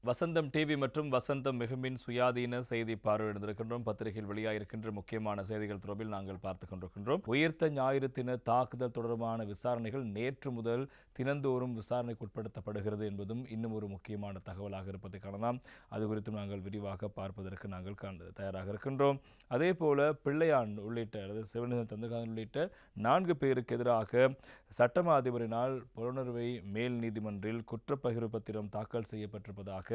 வசந்தம் TV மற்றும் வசந்தம் மிகுமின் சுயாதீன செய்தி பார்வையிடுந்திருக்கின்றோம். பத்திரிகையில் வெளியாகிருக்கின்ற முக்கியமான செய்திகள் தொடர்பில் நாங்கள் பார்த்துக் கொண்டிருக்கின்றோம். உயிர்த்த ஞாயிறு தின தாக்குதல் தொடர்பான விசாரணைகள் நேற்று முதல் தினந்தோறும் விசாரணைக்கு உட்படுத்தப்படுகிறது என்பதும் இன்னும் ஒரு முக்கியமான தகவலாக இருப்பதை காணலாம். அது குறித்தும் நாங்கள் விரிவாக பார்ப்பதற்கு நாங்கள் தயாராக இருக்கின்றோம். அதே போல பிள்ளையான் உள்ளிட்ட அல்லது சிவனிதன் தந்தகான் உள்ளிட்ட 4 பேருக்கு எதிராக சட்டமா அதிபரினால் புலனறுவை மேல் நீதிமன்றில் குற்றப்பகிர்வு பத்திரம் தாக்கல் செய்யப்பட்டிருப்பதாக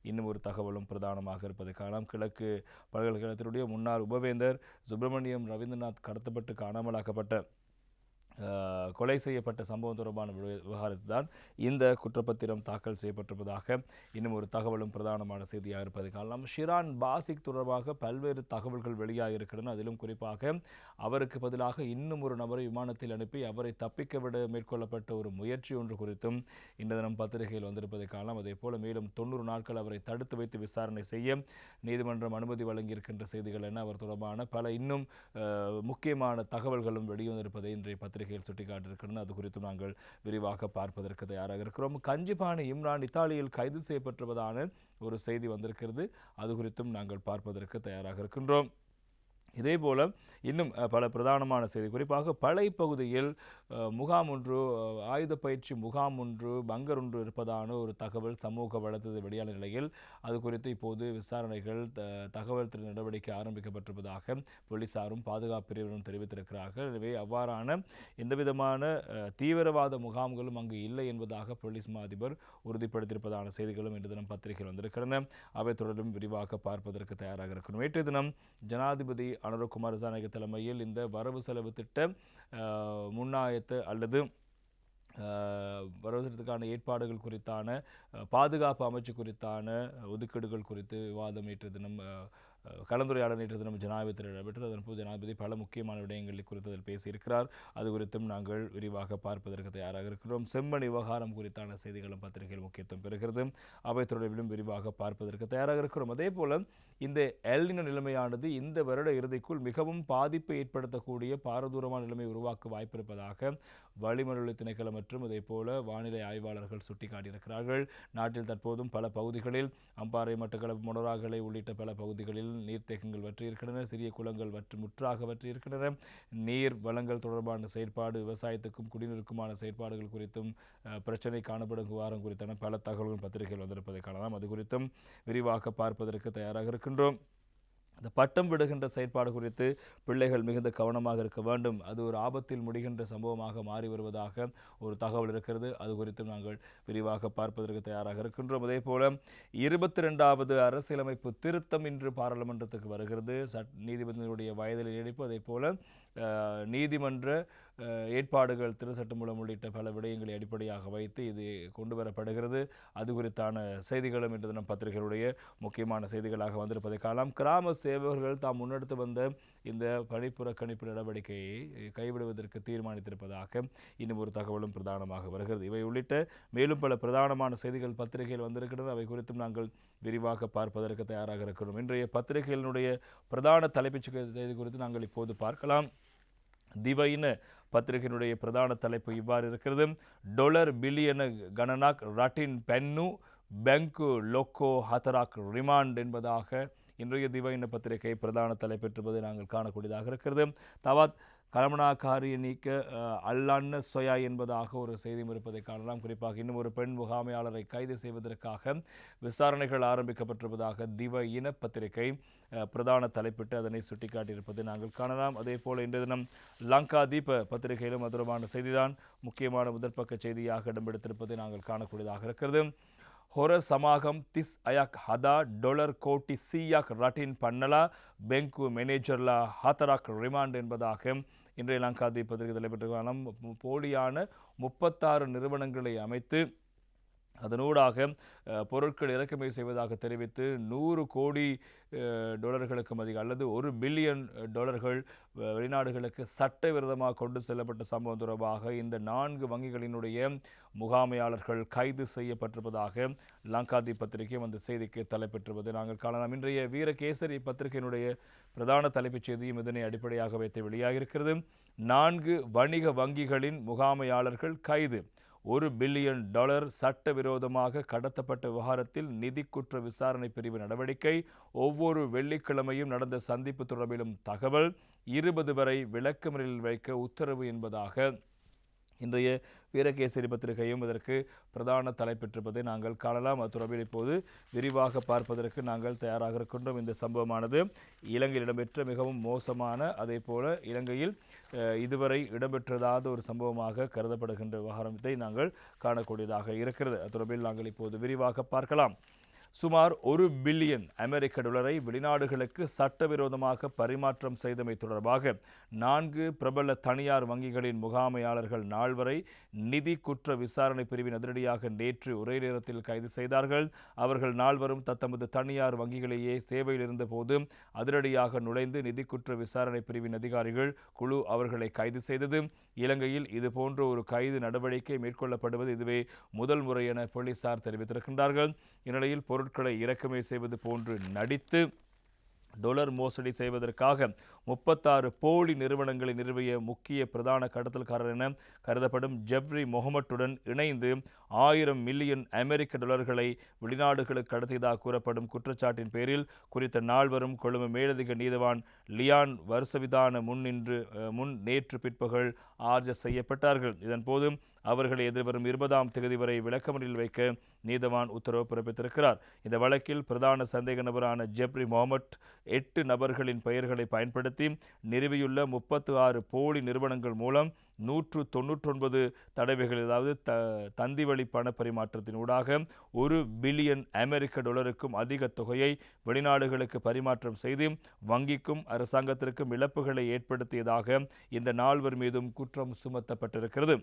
இன்னும் ஒரு தகவலும் பிரதானமாக இருப்பதை காணலாம். கிழக்கு பல்கலைக்கழகத்தினுடைய முன்னாள் உபவேந்தர் சுப்பிரமணியம் ரவீந்திரநாத் கடத்தப்பட்டு காணாமலாக்கப்பட்ட கொலை செய்யப்பட்ட சம்பவம் தொடர்பான விவகாரத்தில் தான் இந்த குற்றப்பத்திரம் தாக்கல் செய்யப்பட்டிருப்பதாக இன்னும் ஒரு தகவலும் பிரதானமான செய்தியாக இருப்பதை காணலாம். ஷிரான் பாசிக் தொடர்பாக பல்வேறு தகவல்கள் வெளியாக இருக்கின்றன. அதிலும் குறிப்பாக அவருக்கு பதிலாக இன்னும் ஒரு நபரை விமானத்தில் அனுப்பி அவரை தப்பிக்க விட மேற்கொள்ளப்பட்ட ஒரு முயற்சி ஒன்று குறித்தும் இந்த தினம் பத்திரிகையில் வந்திருப்பதை காணலாம். அதே போல மேலும் 90 நாட்கள் அவரை தடுத்து வைத்து விசாரணை செய்ய நீதிமன்றம் அனுமதி வழங்கியிருக்கின்ற செய்திகள் என அவர் தொடர்பான பல இன்னும் முக்கியமான தகவல்களும் வெளிவந்திருப்பதை இன்றைய பத்திரிகை சுட்டிக்காட்டியிருக்கிறது. அது குறித்து நாங்கள் விரிவாக பார்ப்பதற்கு தயாராக இருக்கிறோம். கஞ்சிபானி இம்ரான் இத்தாலியில் கைது செய்யப்பட்டிருப்பதான ஒரு செய்தி வந்திருக்கிறது. அது குறித்தும் நாங்கள் பார்ப்பதற்கு தயாராக இருக்கின்றோம். இதேபோல இன்னும் பல பிரதானமான செய்தி, குறிப்பாக பளை பகுதியில் முகாம் ஒன்று, ஆயுத பயிற்சி முகாம் ஒன்று, பங்கர் ஒன்று இருப்பதான ஒரு தகவல் சமூக வளர்த்தது வெளியான நிலையில் அது குறித்து இப்போது விசாரணைகள் தகவல் நடவடிக்கை ஆரம்பிக்கப்பட்டிருப்பதாக போலீசாரும் பாதுகாப்பு பிரிவினரும் தெரிவித்திருக்கிறார்கள். எனவே அவ்வாறான எந்தவிதமான தீவிரவாத முகாம்களும் அங்கு இல்லை என்பதாக போலீஸ் மா அதிபர் உறுதிப்படுத்தியிருப்பதான செய்திகளும் இன்று தினம் பத்திரிகையில் வந்திருக்கின்றன. அவை தொடர்பிலும் விரிவாக பார்ப்பதற்கு தயாராக இருக்கிறோம். நேற்றைய தினம் ஜனாதிபதி அனுர குமாரசாநாயக்க தலைமையில் இந்த வரவு செலவு திட்ட முன்னாயத்து அல்லது வரவுக்கான ஏற்பாடுகள் குறித்தான பாதுகாப்பு அமைச்சு குறித்தான ஒதுக்கீடுகள் குறித்து விவாதம் நேற்று தினம் கலந்துரையாடல் நேற்று தினம் ஜனாதிபதியில் நடைபெற்றது. அதன்போது ஜனாதிபதி பல முக்கியமான விடயங்கள் குறித்து அதில் பேசியிருக்கிறார். அது குறித்தும் நாங்கள் விரிவாக பார்ப்பதற்கு தயாராக இருக்கிறோம். செம்மணி விவகாரம் குறித்தான செய்திகளும் பத்திரிகையில் முக்கியத்துவம் பெறுகிறது. அவை தொடர்பிலும் விரிவாக பார்ப்பதற்கு தயாராக இருக்கிறோம். அதே போல இந்த எல்னினோ நிலைமையானது இந்த வருட இறுதிக்குள் மிகவும் பாதிப்பை ஏற்படுத்தக்கூடிய பாரதூரமான நிலைமை உருவாக்க வாய்ப்பிருப்பதாக வளிமண்டல திணைக்களம் மற்றும் அதே போல வானிலை ஆய்வாளர்கள் சுட்டிக்காட்டியிருக்கிறார்கள். நாட்டில் தற்போதும் பல பகுதிகளில் அம்பாறை, மட்டக்களப்பு, மொனராகலை உள்ளிட்ட பல பகுதிகளில் நீர்த்தேக்கங்கள் வற்றியிருக்கின்றன. சிறிய குளங்கள் முற்றாக வற்றியிருக்கின்றன. நீர் வளங்கள் தொடர்பான செயற்பாடு, விவசாயத்துக்கும் குடிநீருக்குமான செயற்பாடுகள் குறித்தும் பிரச்சனை காணப்படும் வாரம் குறித்தான பல தகவல்கள் பத்திரிகைகள் வந்திருப்பதை காணலாம். அது குறித்தும் விரிவாக பார்ப்பதற்கு தயாராக இருக்கின்றோம். இந்த பட்டம் விடுகின்ற செயற்பாடு குறித்து பிள்ளைகள் மிகுந்த கவனமாக இருக்க வேண்டும். அது ஒரு ஆபத்தில் முடிகின்ற சம்பவமாக மாறி வருவதாக ஒரு தகவல் இருக்கிறது. அது குறித்தும் நாங்கள் விரிவாக பார்ப்பதற்கு தயாராக இருக்கின்றோம். அதே போல 22வது அரசியலமைப்பு திருத்தம் இன்று பாராளுமன்றத்துக்கு வருகிறது. நீதிபதிகளுடைய வயதில் நீடிப்பு, அதே போல நீதிமன்ற ஏற்பாடுகள், திருச்சட்டமூலம் உள்ளிட்ட பல விடயங்களை அடிப்படையாக வைத்து இது கொண்டு வரப்படுகிறது. அது குறித்தான செய்திகளும் இன்று தினம் பத்திரிகைகளுடைய முக்கியமான செய்திகளாக வந்திருப்பதை காணலாம். கிராம சேவகர்கள் தாம் முன்னெடுத்து வந்த இந்த பணிப்புறக்கணிப்பு நடவடிக்கையை கைவிடுவதற்கு தீர்மானித்திருப்பதாக இன்னும் ஒரு தகவலும் பிரதானமாக வருகிறது. இவை உள்ளிட்ட மேலும் பல பிரதானமான செய்திகள் பத்திரிகையில் வந்திருக்கின்றன. அவை குறித்தும் நாங்கள் விரிவாக பார்ப்பதற்கு தயாராக இருக்கிறோம். இன்றைய பத்திரிகைகளினுடைய பிரதான தலைப்புச் செய்தி குறித்து நாங்கள் இப்போது பார்க்கலாம். திவையின பத்திரிகையினுடைய பிரதான தலைப்பு இவ்வாறு இருக்கிறது. $1 billion கணனாக் ரட்டின் pen Bank loco ஹத்தராக் remand என்பதாக இன்றைய திவையின பத்திரிகை பிரதான தலைப்பெற்றிருப்பதை நாங்கள் காணக்கூடியதாக இருக்கிறது. தவாத் கலமனாக்காரியை நீக்க அல்லான்ன சொயா என்பதாக ஒரு செய்தியும் இருப்பதை காணலாம். குறிப்பாக இன்னும் ஒரு பெண் முகாமையாளரை கைது செய்வதற்காக விசாரணைகள் ஆரம்பிக்கப்பட்டிருப்பதாக திவையின பத்திரிகை பிரதான தலைப்பிட்டு அதனை சுட்டிக்காட்டியிருப்பதை நாங்கள் காணலாம். அதே போல இன்றைய தினம் லங்கா தீப பத்திரிகையிலும் மதுரமான செய்திதான் முக்கியமான முதற்பக்க செய்தியாக இடம்பெடுத்திருப்பதை நாங்கள் காணக்கூடியதாக இருக்கிறது. ஹொர சமாகம் திஸ் அயாக் ஹதா $1 கோடி சியாக் ரட்டின் பண்ணலா பெங்கு மேனேஜர்லா ஹத்தராக் ரிமாண்ட் என்பதாக இன்றைய லங்காதி பத்திரிகை தலைப்பெற்ற போலியான 36 நிறுவனங்களை அமைத்து அதனூடாக பொருட்கள் இறக்குமதி செய்வதாக தெரிவித்து $100 கோடி அதிகம் அல்லது $1 பில்லியன் வெளிநாடுகளுக்கு சட்டவிரோதமாக கொண்டு செல்லப்பட்ட சம்பவம் தொடர்பாக இந்த 4 வங்கிகளினுடைய முகாமையாளர்கள் கைது செய்யப்பட்டிருப்பதாக லங்காதி பத்திரிகை அந்த செய்திக்கு தலைப்பெற்றிருப்பதை நாங்கள் காணலாம். இன்றைய வீரகேசரி பத்திரிகையினுடைய பிரதான தலைப்புச் செய்தியும் இதனை அடிப்படையாக வைத்து வெளியாகியிருக்கிறது. 4 வணிக வங்கிகளின் முகாமையாளர்கள் கைது. $1 பில்லியன் சட்டவிரோதமாக கடத்தப்பட்ட விவகாரத்தில் நிதி குற்ற விசாரணை பிரிவு நடவடிக்கை. ஒவ்வொரு வெள்ளிக்கிழமையும் நடந்த சந்திப்பு தொடர்பிலும் தகவல். 20 வரை விளக்கமறியலில் வைக்க உத்தரவு என்பதாக இன்றைய வீரகேசரி பத்திரிகையும் இதற்கு பிரதான தலைப்பெற்றிருப்பதை நாங்கள் காணலாம். அது தொடர்பில் இப்போது விரிவாக பார்ப்பதற்கு நாங்கள் தயாராக இருக்கின்றோம். இந்த சம்பவமானது இலங்கையில் இடம்பெற்ற மிகவும் மோசமான, அதே போல இலங்கையில் இதுவரை இடம்பெற்றதாத ஒரு சம்பவமாக கருதப்படுகின்ற விவகாரத்தை நாங்கள் காணக்கூடியதாக இருக்கிறது. அது தொடர்பில் நாங்கள் இப்போது விரிவாக பார்க்கலாம். சுமார் $1 பில்லியன் வெளிநாடுகளுக்கு சட்டவிரோதமாக பரிமாற்றம் செய்தமை தொடர்பாக 4 பிரபல தனியார் வங்கிகளின் முகாமையாளர்கள் நால்வரை நிதி குற்ற விசாரணை பிரிவின் அதிரடியாக நேற்று ஒரே நேரத்தில் கைது செய்தார்கள். அவர்கள் நால்வரும் தத்தமது தனியார் வங்கிகளையே சேவையில் இருந்தபோது அதிரடியாக நுழைந்து நிதி குற்ற விசாரணை பிரிவின் அதிகாரிகள் குழு அவர்களை கைது செய்தது. இலங்கையில் இதுபோன்ற ஒரு கைது நடவடிக்கை மேற்கொள்ளப்படுவது இதுவே முதல் முறை என போலீசார் தெரிவித்திருக்கின்றார்கள். இந்நிலையில் பொருட்களை இறக்குமதி செய்வது போன்று நடித்து டொலர் மோசடி செய்வதற்காக 36 போலி நிறுவனங்களை நிறுவிய முக்கிய பிரதான கடத்தல்காரர் என கருதப்படும் ஜெப்ரி மொஹமட்டுடன் இணைந்து $1000 மில்லியன் வெளிநாடுகளுக்கு கடத்தியதாக கூறப்படும் குற்றச்சாட்டின் பேரில் குறித்த நால்வரும் கொழும்பு மேலதிக நீதவான் லியான் வருசவிதான முன் நேற்று பிற்பகல் ஆஜர் செய்யப்பட்டார்கள். இதன்போது அவர்களை எதிர்வரும் 20ஆம் தேதி வரை விளக்கமறியலில் வைக்க நீதவான் உத்தரவு பிறப்பித்திருக்கிறார். இந்த வழக்கில் பிரதான சந்தேக நபரான ஜெப்ரி மொஹமட் 8 நபர்களின் பெயர்களை பயன்படுத்தி நிறுவியுள்ள 36 போலி நிறுவனங்கள் மூலம் 199 தடவைகள், அதாவது தந்திவழி பண பரிமாற்றத்தின் ஊடாக $1 பில்லியன் அதிக தொகையை வெளிநாடுகளுக்கு பரிமாற்றம் செய்து வங்கிக்கும் அரசாங்கத்திற்கும் இழப்புகளை ஏற்படுத்தியதாக இந்த நால்வர் மீதும் குற்றம் சுமத்தப்பட்டிருக்கிறது.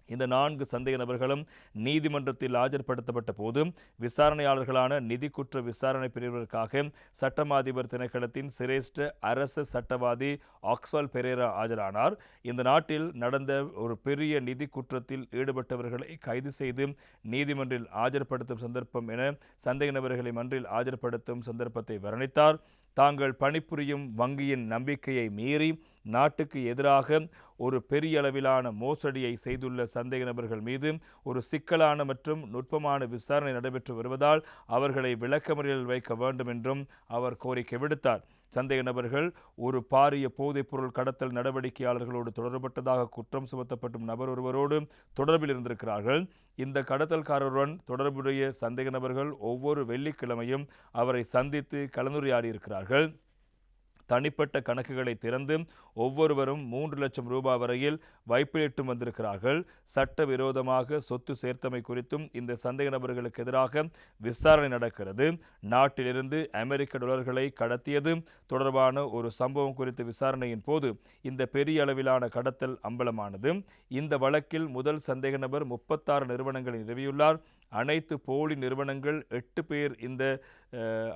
இந்த 4 சந்தேக நபர்களும் நீதிமன்றத்தில் ஆஜர்படுத்தப்பட்ட போது விசாரணையாளர்களான நிதி குற்ற விசாரணை பிரிவிற்காக சட்டமா அதிபர் திணைக்களத்தின் சிரேஷ்ட அரச சட்டவாதி ஆக்ஸ்வல் பெரேரா ஆஜரானார். இந்த நாட்டில் நடந்த ஒரு பெரிய நிதி குற்றத்தில் ஈடுபட்டவர்களை கைது செய்து நீதிமன்றில் ஆஜர்படுத்தும் சந்தர்ப்பம் என சந்தேக நபர்களை மன்றில் ஆஜர்படுத்தும் சந்தர்ப்பத்தை வர்ணித்தார். தாங்கள் பணிபுரியும் வங்கியின் நம்பிக்கையை மீறி நாட்டுக்கு எதிராக ஒரு பெரிய அளவிலான மோசடியை செய்துள்ள சந்தேக நபர்கள் மீது ஒரு சிக்கலான மற்றும் நுட்பமான விசாரணை நடைபெற்று வருவதால் அவர்களை விளக்கமறியலில் வைக்க வேண்டும் என்றும் அவர் கோரிக்கை விடுத்தார். சந்தேக நபர்கள் ஒரு பாரிய போதைப்பொருள் கடத்தல் நடவடிக்கையாளர்களோடு தொடர்பட்டதாக குற்றம் சுமத்தப்படும் நபர் ஒருவரோடு தொடர்பில் இருந்திருக்கிறார்கள். இந்த கடத்தல்காரருடன் தொடர்புடைய சந்தேக நபர்கள் ஒவ்வொரு வெள்ளிக்கிழமையும் அவரை சந்தித்து கலந்துரையாடியிருக்கிறார்கள். தனிப்பட்ட கணக்குகளை திறந்து ஒவ்வொருவரும் 3 லட்சம் ரூபாய் வரையில் வைப்பிலிட்டு வந்திருக்கிறார்கள். சட்டவிரோதமாக சொத்து சேர்த்தமை குறித்தும் இந்த சந்தேக நபர்களுக்கு எதிராக விசாரணை நடக்கிறது. நாட்டிலிருந்து $1 கடத்தியது தொடர்பான ஒரு சம்பவம் குறித்த விசாரணையின் போது இந்த பெரிய அளவிலான கடத்தல் அம்பலமானது. இந்த வழக்கில் முதல் சந்தேக நபர் 36 நிறுவனங்களை நிறுவியுள்ளார். அனைத்து போலி நிறுவனங்கள் 8 பேர்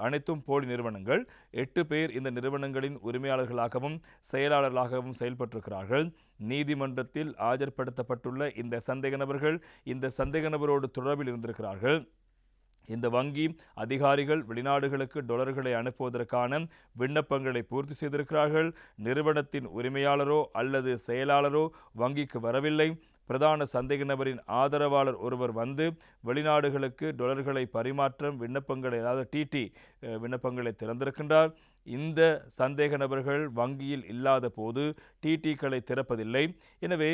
அனைத்தும் போலி நிறுவனங்கள் 8 பேர் இந்த நிறுவனங்களின் உரிமையாளர்களாகவும் செயலாளர்களாகவும் செயல்பட்டிருக்கிறார்கள். நீதிமன்றத்தில் ஆஜர்படுத்தப்பட்டுள்ள இந்த சந்தேக நபர்கள் இந்த சந்தேக நபரோடு தொடர்பில் இருந்திருக்கிறார்கள். இந்த வங்கி அதிகாரிகள் வெளிநாடுகளுக்கு $களை அனுப்புவதற்கான விண்ணப்பங்களை பூர்த்தி செய்திருக்கிறார்கள். நிறுவனத்தின் உரிமையாளரோ அல்லது செயலாளரோ வங்கிக்கு வரவில்லை. பிரதான சந்தேக நபரின் ஆதரவாளர் ஒருவர் வந்து வெளிநாடுகளுக்கு $களை பரிமாற்றம் விண்ணப்பங்களை, அதாவது டிடி விண்ணப்பங்களை திறந்திருக்கின்றார். இந்த சந்தேக நபர்கள் வங்கியில் இல்லாத போது டிடிக்களை திறப்பதில்லை. எனவே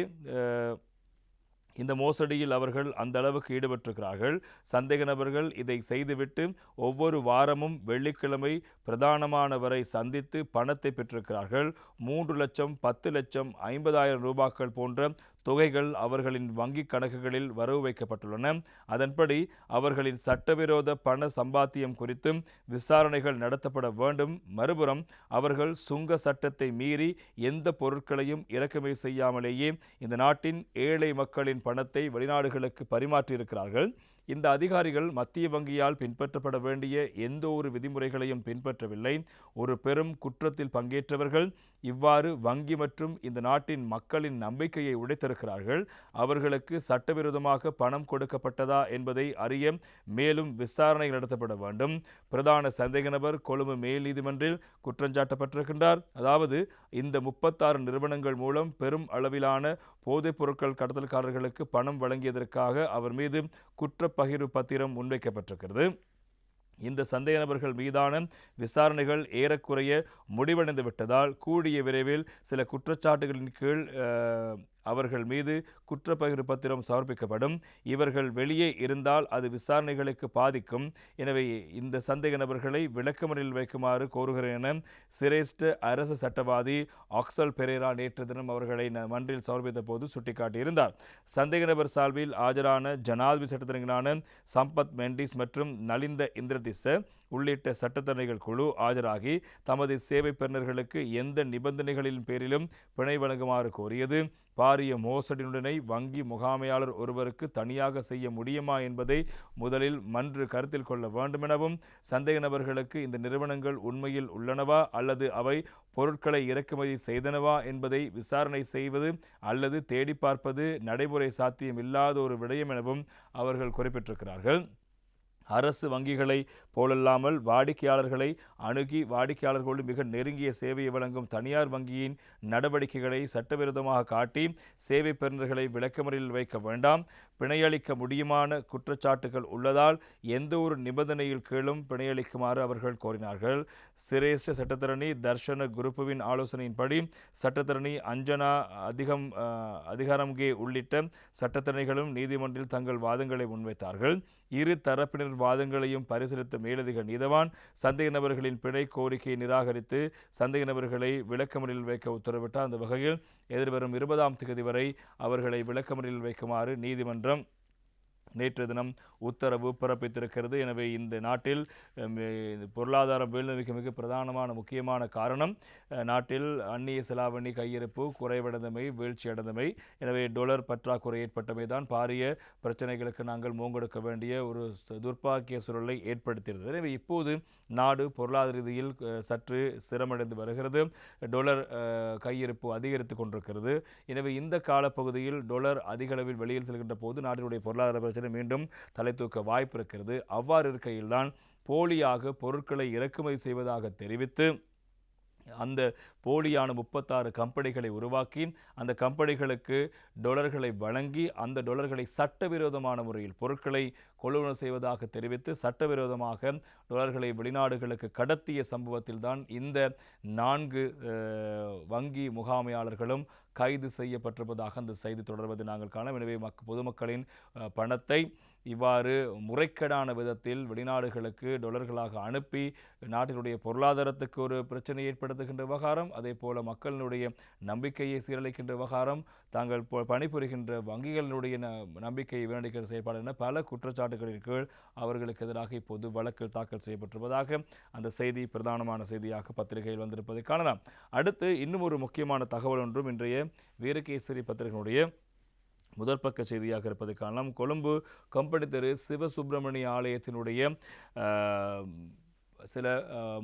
இந்த மோசடியில் அவர்கள் அந்த அளவுக்கு ஈடுபட்டிருக்கிறார்கள். சந்தேக நபர்கள் இதை செய்துவிட்டு ஒவ்வொரு வாரமும் வெள்ளிக்கிழமை பிரதானமானவரை சந்தித்து பணத்தை பெற்றிருக்கிறார்கள். 3 லட்சம், 10 லட்சம், 50,000 ரூபாய்கள் போன்ற தொகைகள் அவர்களின் வங்கி கணக்குகளில் வரவு வைக்கப்பட்டுள்ளன. அதன்படி அவர்களின் சட்டவிரோத பண சம்பாத்தியம் குறித்தும் விசாரணைகள் நடத்தப்பட வேண்டும். மறுபுறம் அவர்கள் சுங்க சட்டத்தை மீறி எந்த பொருட்களையும் இறக்குமதி செய்யாமலேயே இந்த நாட்டின் ஏழை மக்களின் பணத்தை வெளிநாடுகளுக்கு பரிமாற்றியிருக்கிறார்கள். இந்த அதிகாரிகள் மத்திய வங்கியால் பின்பற்றப்பட வேண்டிய எந்த ஒரு விதிமுறைகளையும் பின்பற்றவில்லை. ஒரு பெரும் குற்றத்தில் பங்கேற்றவர்கள் இவ்வாறு வங்கி மற்றும் இந்த நாட்டின் மக்களின் நம்பிக்கையை உடைத்திருக்கிறார்கள். அவர்களுக்கு சட்டவிரோதமாக பணம் கொடுக்கப்பட்டதா என்பதை அறிய மேலும் விசாரணை நடத்தப்பட வேண்டும். பிரதான சந்தேக நபர் கொழும்பு மேல் நீதிமன்றில் குற்றஞ்சாட்டப்பட்டிருக்கின்றார். அதாவது இந்த 36 நிறுவனங்கள் மூலம் பெரும் அளவிலான போதைப் பொருட்கள் கடத்தல்காரர்களுக்கு பணம் வழங்கியதற்காக அவர் மீது குற்றப்பகிர்வு பத்திரம் முன்வைக்கப்பட்டிருக்கிறது. இந்த சந்தேக நபர்கள் மீதான விசாரணைகள் ஏறக்குறைய முடிவடைந்து விட்டதால் கூடிய விரைவில் சில குற்றச்சாட்டுகளின் கீழ் அவர்கள் மீது குற்றப்பகிர்வு பத்திரம் சமர்ப்பிக்கப்படும். இவர்கள் வெளியே இருந்தால் அது விசாரணைகளுக்கு பாதிக்கும். எனவே இந்த சந்தேக நபர்களை விளக்கமறியலில் வைக்குமாறு கோருகிறேன் என சிரேஷ்ட அரசு சட்டவாதி ஆக்சல் பெரேரா நேற்று தினம் அவர்களை மன்றில் சமர்ப்பித்த போது சுட்டிக்காட்டியிருந்தார். சந்தேக நபர் சார்பில் ஆஜரான ஜனாதிபதி சட்டத்தரணிகளான சம்பத் மெண்டிஸ் மற்றும் நலிந்த இந்திரதிச உள்ளிட்ட சட்டத்தரணிகள் குழு ஆஜராகி தமது சேவை பெறுநர்களுக்கு எந்த நிபந்தனைகளின் பேரிலும் பிணை வழங்குமாறு கோரியது. பாரிய மோசடியுடனை வங்கி முகாமையாளர் ஒருவருக்கு தனியாக செய்ய முடியுமா என்பதை முதலில் மன்று கருத்தில் கொள்ள வேண்டும் எனவும், சந்தேக நபர்களுக்கு இந்த நிறுவனங்கள் உண்மையில் உள்ளனவா அல்லது அவை பொருட்களை இறக்குமதி செய்தனவா என்பதை விசாரணை செய்வது அல்லது தேடி பார்ப்பது நடைமுறை சாத்தியம் இல்லாத ஒரு விடயம் எனவும் அவர்கள் குறிப்பிட்டிருக்கிறார்கள். அரசு வங்கிகளை போலல்லாமல் வாடிக்கையாளர்களை அணுகி வாடிக்கையாளர்களோடு மிக நெருங்கிய சேவையை வழங்கும் தனியார் வங்கியின் நடவடிக்கைகளை சட்டவிரோதமாக காட்டி சேவை பெறுநர்களை விளக்கமறியலில் வைக்க வேண்டாம். பிணையளிக்க முடியுமான குற்றச்சாட்டுகள் உள்ளதால் எந்த ஒரு நிபந்தனையில் கீழும் பிணையளிக்குமாறு அவர்கள் கோரினார்கள். சிரேஷ்ட சட்டத்தரணி தர்ஷன குருப்புவின் ஆலோசனையின்படி சட்டத்தரணி அஞ்சனா அதிகாரம்கே உள்ளிட்ட சட்டத்தரணிகளும் நீதிமன்றில் தங்கள் வாதங்களை முன்வைத்தார்கள். இரு தரப்பினர் வாதங்களையும் பரிசீலித்த மேலதிக நீதவான் சந்தேக நபர்களின் பிணை கோரிக்கையை நிராகரித்து சந்தேக நபர்களை விளக்கமறியலில் வைக்க உத்தரவிட்டார். அந்த வகையில் எதிர்வரும் 20ஆம் தேதி வரை அவர்களை விளக்கமறியலில் வைக்குமாறு நீதிமன்றம் நேற்று தினம் உத்தரவு பிறப்பித்திருக்கிறது. எனவே இந்த நாட்டில் பொருளாதாரம் வீழ்நிலைக்கு மிக பிரதானமான முக்கியமான காரணம் நாட்டில் அந்நிய செலாவணி கையிருப்பு குறைவடைந்தமை வீழ்ச்சியடைந்தமை. எனவே டொலர் பற்றாக்குறை ஏற்பட்டமை தான் பாரிய பிரச்சனைகளுக்கு நாங்கள் மூங்கெடுக்க வேண்டிய ஒரு துர்ப்பாக்கிய சூழலை ஏற்படுத்தியிருந்தது. எனவே இப்போது நாடு பொருளாதார ரீதியில் சற்று சிரமடைந்து வருகிறது. டொலர் கையிருப்பு அதிகரித்து கொண்டிருக்கிறது. எனவே இந்த காலப்பகுதியில் டொலர் அதிக அளவில் வெளியில் செல்கின்ற போது நாட்டினுடைய பொருளாதார பிரச்சனை மீண்டும் தலை தூக்க வாய்ப்பு இருக்கிறது. அவ்வாறு இருக்கையில்தான் போலியாக பொருட்களை இறக்குமதி செய்வதாக தெரிவித்து அந்த போலியான 36 கம்பெனிகளை உருவாக்கி அந்த கம்பெனிகளுக்கு டொலர்களை வழங்கி அந்த டொலர்களை சட்டவிரோதமான முறையில் பொருட்களை கொள்வனவு செய்வதாக தெரிவித்து சட்டவிரோதமாக டொலர்களை வெளிநாடுகளுக்கு கடத்திய சம்பவத்தில் தான் இந்த 4 வங்கி முகாமையாளர்களும் கைது செய்யப்பட்டிருப்பதாக அந்த செய்தி தொடர்வதை நாங்கள் காணலாம். எனவே பொதுமக்களின் பணத்தை இவ்வாறு முறைகேடான விதத்தில் வெளிநாடுகளுக்கு டொலர்களாக அனுப்பி நாட்டினுடைய பொருளாதாரத்துக்கு ஒரு பிரச்சனை ஏற்படுத்துகின்ற விவகாரம், அதே போல மக்களினுடைய நம்பிக்கையை சீரழிக்கின்ற விவகாரம், தாங்கள் பணிபுரிகின்ற வங்கிகளினுடைய நம்பிக்கையை வீணடிக்கின்ற செயல்பாடு என பல குற்றச்சாட்டுகளின் கீழ் அவர்களுக்கு எதிராக இப்போது வழக்கில் தாக்கல் செய்யப்பட்டிருப்பதாக அந்த செய்தி பிரதானமான செய்தியாக பத்திரிகையில் வந்திருப்பதை காணலாம். அடுத்து இன்னும் ஒரு முக்கியமான தகவல் ஒன்றும் இன்றைய வீரகேசரி பத்திரிகையினுடைய முதற் பக்க செய்தியாக இருப்பதை காணலாம். கொழும்பு கம்பெனி தெரு சிவசுப்பிரமணிய ஆலயத்தினுடைய சில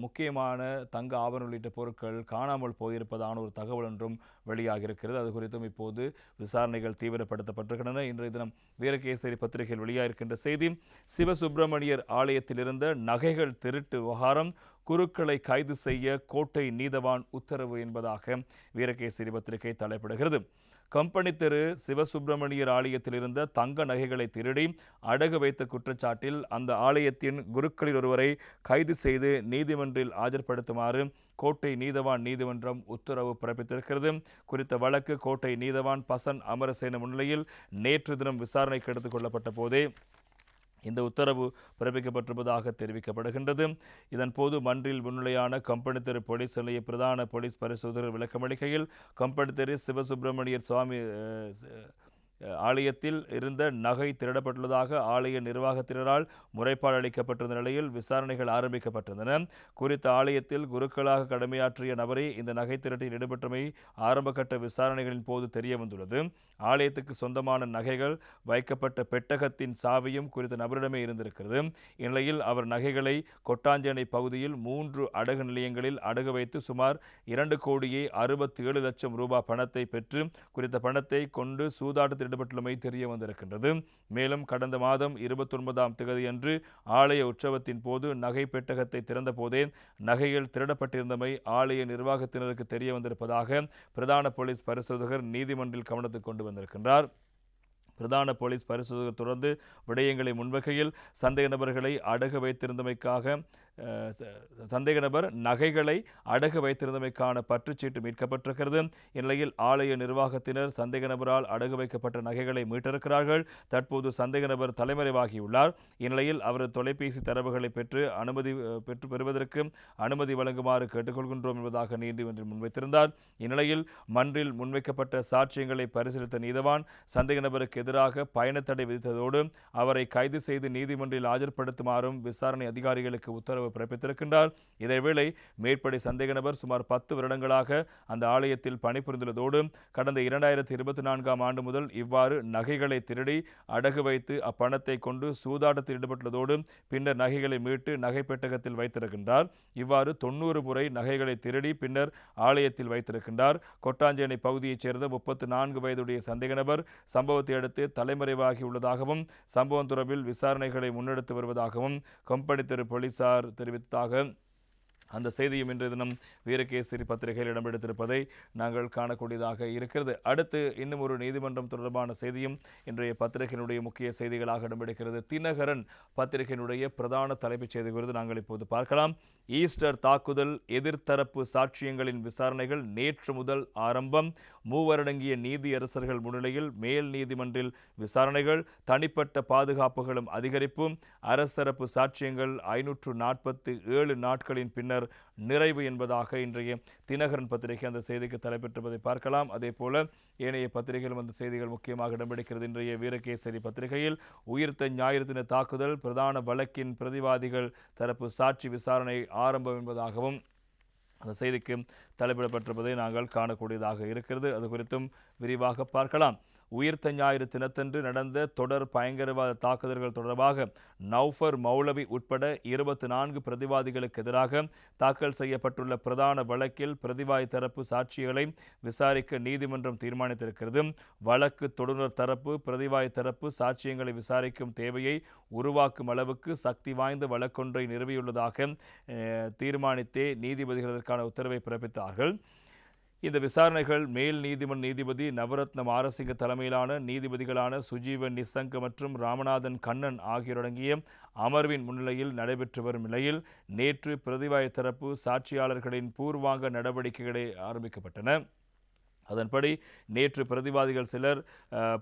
முக்கியமான தங்க ஆபரணம் உள்ளிட்ட பொருட்கள் காணாமல் போயிருப்பதான ஒரு தகவல் ஒன்றும் வெளியாக இருக்கிறது. அது குறித்தும் இப்போது விசாரணைகள் தீவிரப்படுத்தப்பட்டிருக்கின்றன. இன்றைய தினம் வீரகேசரி பத்திரிகையில் வெளியாகிருக்கின்ற செய்தி, சிவசுப்பிரமணியர் ஆலயத்தில் இருந்த நகைகள் திருட்டு விவகாரம், குருக்களை கைது செய்ய கோட்டை நீதவான் உத்தரவு என்பதாக வீரகேசரி பத்திரிகை தலைப்பிடுகிறது. கம்பெனி தெரு சிவசுப்பிரமணியர் ஆலயத்தில் இருந்த தங்க நகைகளை திருடி அடகு வைத்த குற்றச்சாட்டில் அந்த ஆலயத்தின் குருக்களில் ஒருவரை கைது செய்து நீதிமன்றில் ஆஜர்படுத்துமாறு கோட்டை நீதவான் நீதிமன்றம் உத்தரவு பிறப்பித்திருக்கிறது. குறித்த வழக்கு கோட்டை நீதவான் பசன் அமரசேன முன்னிலையில் நேற்று தினம் விசாரணைக்கு எடுத்துக் கொள்ளப்பட்ட போதே இந்த உத்தரவு பிறப்பிக்கப்பட்டிருப்பதாக தெரிவிக்கப்படுகின்றது. இதன்போது மன்றில் முன்னிலையான கம்பெனி தெரு போலீஸ் நிலைய பிரதான போலீஸ் பரிசோதகர் விளக்கமளிக்கையில், கம்பெனி தெரு சிவசுப்பிரமணியர் சுவாமி ஆலயத்தில் இருந்த நகை திருடப்பட்டுள்ளதாக ஆலய நிர்வாகத்தினரால் முறைப்பாடு அளிக்கப்பட்டிருந்த நிலையில் விசாரணைகள் ஆரம்பிக்கப்பட்டிருந்தன. குறித்த ஆலயத்தில் குருக்களாக கடமையாற்றிய நபரே இந்த நகை திருட்டில் ஈடுபட்டமை ஆரம்பகட்ட விசாரணைகளின் போது தெரிய வந்துள்ளது. ஆலயத்துக்கு சொந்தமான நகைகள் வைக்கப்பட்ட பெட்டகத்தின் சாவியும் குறித்த நபரிடமே இருந்திருக்கிறது. இந்நிலையில் அவர் நகைகளை கொட்டாஞ்சேனை பகுதியில் 3 அடகு நிலையங்களில் அடகு வைத்து சுமார் 2,67,00,000 ரூபாய் பணத்தை பெற்று குறித்த பணத்தை கொண்டு சூதாட்டத்தில் ஈடுபட்டுள்ளமை தெரிய வந்திருக்கின்றது. மேலும் கடந்த மாதம் 29ஆம் தேதியன்று ஆலய உற்சவத்தின் போது நகை பெட்டகத்தை திறந்த போதே நகைகள் திருடப்பட்டிருந்தமை ஆலய நிர்வாகத்தினருக்கு தெரிய வந்திருப்பதாக பிரதான போலீஸ் பரிசோதகர் நீதிமன்றில் கவனத்துக்கு கொண்டு வந்திருக்கின்றார். பிரதான போலீஸ் பரிசோதகர் தொடர்ந்து விடயங்களை முன்வைக்கையில் சந்தேக நபர்களை அடகு வைத்திருந்தமைக்காக சந்தேக நபர் நகைகளை அடகு வைத்திருந்தமைக்கான பற்றுச்சீட்டு மீட்கப்பட்டிருக்கிறது. இந்நிலையில் ஆலய நிர்வாகத்தினர் சந்தேக நபரால் அடகு வைக்கப்பட்ட நகைகளை மீட்டிருக்கிறார்கள். தற்போது சந்தேக நபர் தலைமறைவாகியுள்ளார். இந்நிலையில் அவரது தொலைபேசி தரவுகளை பெறுவதற்கு அனுமதி வழங்குமாறு கேட்டுக்கொள்கின்றோம் என்பதாக நீதிமன்றம் முன்வைத்திருந்தார். இந்நிலையில் மன்றில் முன்வைக்கப்பட்ட சாட்சியங்களை பரிசீலித்த நீதவான் சந்தேக நபருக்கு எதிராக பயணத்தடை விதித்ததோடு அவரை கைது செய்து நீதிமன்றில் ஆஜர்படுத்துமாறும் விசாரணை அதிகாரிகளுக்கு உத்தரவு பிறப்பித்திருக்கின்றார். இதேவேளை மேற்படி சந்தேக நபர் சுமார் 10 வருடங்களாக அந்த ஆலயத்தில் பணிபுரிந்துள்ளதோடு கடந்த 2024ஆம் ஆண்டு முதல் இவ்வாறு நகைகளை திருடி அடகு வைத்து அப்பணத்தை கொண்டு சூதாட்டத்தில் ஈடுபட்டுள்ளதோடு பின்னர் நகைகளை மீட்டு நகை பெட்டகத்தில் வைத்திருக்கின்றார். இவ்வாறு 90 முறை நகைகளை திருடி பின்னர் ஆலயத்தில் வைத்திருக்கின்றார். கொட்டாஞ்சேனை பகுதியைச் சேர்ந்த 34 வயதுடைய சந்தேக நபர் சம்பவத்தை அடுத்து தலைமறைவாகியுள்ளதாகவும் சம்பவம் தொடர்பில் விசாரணைகளை முன்னெடுத்து வருவதாகவும் கொம்பனி தெரு போலீசார் தெரிவித்ததாக அந்த செய்தியும் இன்றைய தினம் வீரகேசரி பத்திரிகையில் இடம்பெடுத்திருப்பதை நாங்கள் காணக்கூடியதாக இருக்கிறது. அடுத்து இன்னும் ஒரு நீதிமன்றம் தொடர்பான செய்தியும் இன்றைய பத்திரிகையினுடைய முக்கிய செய்திகளாக இடம்பெடுக்கிறது. தினகரன் பத்திரிகையினுடைய பிரதான தலைப்புச் செய்தி குறித்து நாங்கள் இப்போது பார்க்கலாம். ஈஸ்டர் தாக்குதல் எதிர்த்தரப்பு சாட்சியங்களின் விசாரணைகள் நேற்று முதல் ஆரம்பம். 3 அடங்கிய நீதியரசர்கள் முன்னிலையில் மேல் நீதிமன்றில் விசாரணைகள். தனிப்பட்ட பாதுகாப்புகளும் அதிகரிப்பும். அரசரப்பு சாட்சியங்கள் 547 நாட்களின் பின்னர் நிறைவு என்பதாக இன்றைய தினகரன் பத்திரிகை அந்த செய்திக்கு தலைப்பெற்றிருப்பதை பார்க்கலாம். அதே போல ஏனைய பத்திரிகைகளும் அந்த செய்திகள் முக்கியமாக இடம்பெடுக்கிறது. இன்றைய வீரகேசரி பத்திரிகையில் உயிர்த்த ஞாயிறு தின தாக்குதல் பிரதான வழக்கின் பிரதிவாதிகள் தரப்பு சாட்சி விசாரணை ஆரம்பம் என்பதாகவும் அந்த செய்திக்கு தலைப்பிடப்பட்டிருப்பதை நாங்கள் காணக்கூடியதாக இருக்கிறது. அது குறித்தும் விரிவாக பார்க்கலாம். உயிர்த்த ஞாயிறு தினத்தன்று நடந்த தொடர் பயங்கரவாத தாக்குதல்கள் தொடர்பாக நௌஃபர் மௌலவி உட்பட 24 பிரதிவாதிகளுக்கு எதிராக தாக்கல் செய்யப்பட்டுள்ள பிரதான வழக்கில் பிரதிவாதி தரப்பு சாட்சிகளை விசாரிக்க நீதிமன்றம் தீர்மானித்திருக்கிறது. வழக்கு தொடுநர் தரப்பு பிரதிவாதி தரப்பு சாட்சியங்களை விசாரிக்கும் தேவையை உருவாக்கும் அளவுக்கு சக்தி வாய்ந்த வழக்கொன்றை நிறுவியுள்ளதாக தீர்மானித்தே நீதிபதிகள் அதற்கான உத்தரவை பிறப்பித்தார்கள். இந்த விசாரணைகள் மேல் நீதிபதி நவரத்ன மாரசிங்க தலைமையிலான நீதிபதிகளான சுஜீவன் நிசங்க மற்றும் ராமநாதன் கண்ணன் ஆகியோரடங்கிய அமர்வின் முன்னிலையில் நடைபெற்று வரும் நிலையில் நேற்று பிரதிவாதி தரப்பு சாட்சியாளர்களின் பூர்வாங்க நடவடிக்கைகளை ஆரம்பிக்கப்பட்டன. அதன்படி நேற்று பிரதிவாதிகள் சிலர்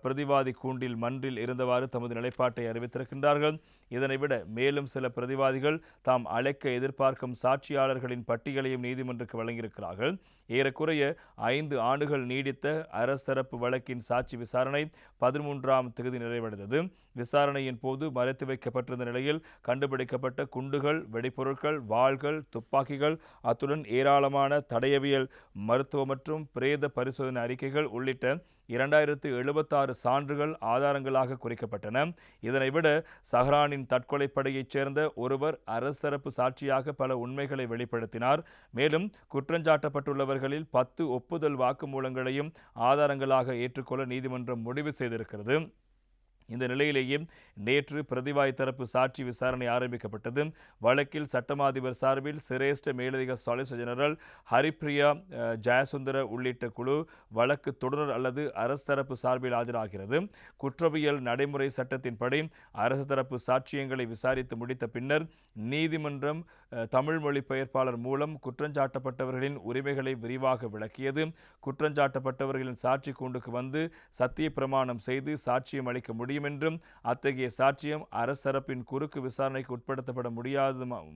பிரதிவாதி கூண்டில் மன்றில் இருந்தவாறு தமது நிலைப்பாட்டை அறிவித்திருக்கின்றார்கள். இதனை விட மேலும் சில பிரதிவாதிகள் தாம் அழைக்க எதிர்பார்க்கும் சாட்சியாளர்களின் பட்டியலையும் நீதிமன்றக்கு வழங்கியிருக்கிறார்கள். ஏறக்குறைய 5 ஆண்டுகள் நீடித்த அரசரப்பு வழக்கின் சாட்சி விசாரணை 13ஆம் தேதி நிறைவடைந்தது. விசாரணையின் போது மறைத்து வைக்கப்பட்டிருந்த நிலையில் கண்டுபிடிக்கப்பட்ட குண்டுகள், வெடிப்பொருட்கள், வாள்கள், துப்பாக்கிகள், அத்துடன் ஏராளமான தடயவியல், மருத்துவ மற்றும் பிரேத பரிசோதனை அறிக்கைகள் உள்ளிட்ட 2076 சான்றுகள் ஆதாரங்களாக குறிக்கப்பட்டன. இதனை விட சஹ்ரானின் தற்கொலைப்படையைச் சேர்ந்த ஒருவர் அரசரப்பு சாட்சியாக பல உண்மைகளை வெளிப்படுத்தினார். மேலும் குற்றஞ்சாட்டப்பட்டுள்ளவர்களில் 10 ஒப்புதல் வாக்குமூலங்களையும் ஆதாரங்களாக ஏற்றுக்கொள்ள நீதிமன்றம் முடிவு செய்திருக்கிறது. இந்த நிலையிலேயே நேற்று பிரதிவாதி தரப்பு சாட்சி விசாரணை ஆரம்பிக்கப்பட்டது. வழக்கில் சட்டமாதிபர் சார்பில் சிரேஷ்ட மேலதிக சாலிசிட்டர் ஜெனரல் ஹரிப்ரியா ஜெயசுந்தர உள்ளிட்ட குழு வழக்கு தொடுநர் அல்லது அரசு தரப்பு சார்பில் ஆஜராகிறது. குற்றவியல் நடைமுறை சட்டத்தின்படி அரசு தரப்பு சாட்சியங்களை விசாரித்து முடித்த பின்னர் நீதிமன்றம் தமிழ் மொழிபெயர்ப்பாளர் மூலம் குற்றஞ்சாட்டப்பட்டவர்களின் உரிமைகளை விரிவாக விளக்கியது. குற்றஞ்சாட்டப்பட்டவர்களின் சாட்சி கூண்டுக்கு வந்து சத்திய பிரமாணம் செய்து சாட்சியம் அளிக்க முடியும் முடியும் என்றும் அத்தகைய சாட்சியம் அரசரப்பின் குறுக்கு விசாரணைக்கு உட்படுத்தப்பட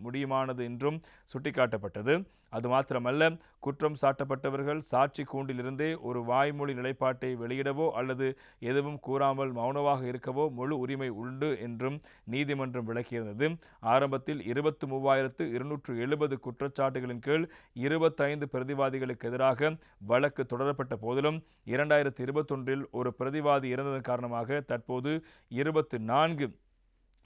முடியுமானது என்றும் சுட்டிக்காட்டப்பட்டது. அது மாத்திரமல்ல, குற்றம் சாட்டப்பட்டவர்கள் சாட்சி கூண்டிலிருந்தே ஒரு வாய்மொழி நிலைப்பாட்டை வெளியிடவோ அல்லது எதுவும் கூறாமல் மௌனமாக இருக்கவோ முழு உரிமை உண்டு என்றும் நீதிமன்றம் விளக்கியிருந்தது. ஆரம்பத்தில் 23,270 குற்றச்சாட்டுகளின் கீழ் 25 பிரதிவாதிகளுக்கு எதிராக வழக்கு தொடரப்பட்ட போதிலும் 2021 ஒரு பிரதிவாதி இறந்ததன் காரணமாக தற்போது 24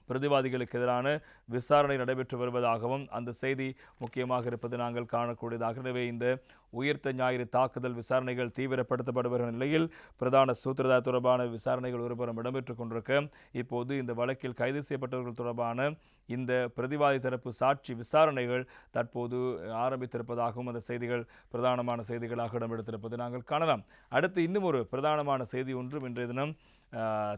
பிரதிவாதிகளுக்கு எதிரான விசாரணை நடைபெற்று வருவதாகவும் அந்த செய்தி முக்கியமாக இருப்பது நாங்கள் காணக்கூடியதாக. எனவே இந்த உயிர்த்த ஞாயிறு தாக்குதல் விசாரணைகள் தீவிரப்படுத்தப்பட்டு வருகிற நிலையில் பிரதான சூத்திரதார் தொடர்பான விசாரணைகள் ஒருபுறம் இடம்பெற்றுக் கொண்டிருக்க, இப்போது இந்த வழக்கில் கைது செய்யப்பட்டவர்கள் தொடர்பான இந்த பிரதிவாதி தரப்பு சாட்சி விசாரணைகள் தற்போது ஆரம்பித்திருப்பதாகவும் அந்த செய்திகள் பிரதானமான செய்திகளாக இடம்பெடுத்திருப்பது நாங்கள் காணலாம். அடுத்து இன்னும் ஒரு பிரதானமான செய்தி ஒன்றும் இன்றைய தினம்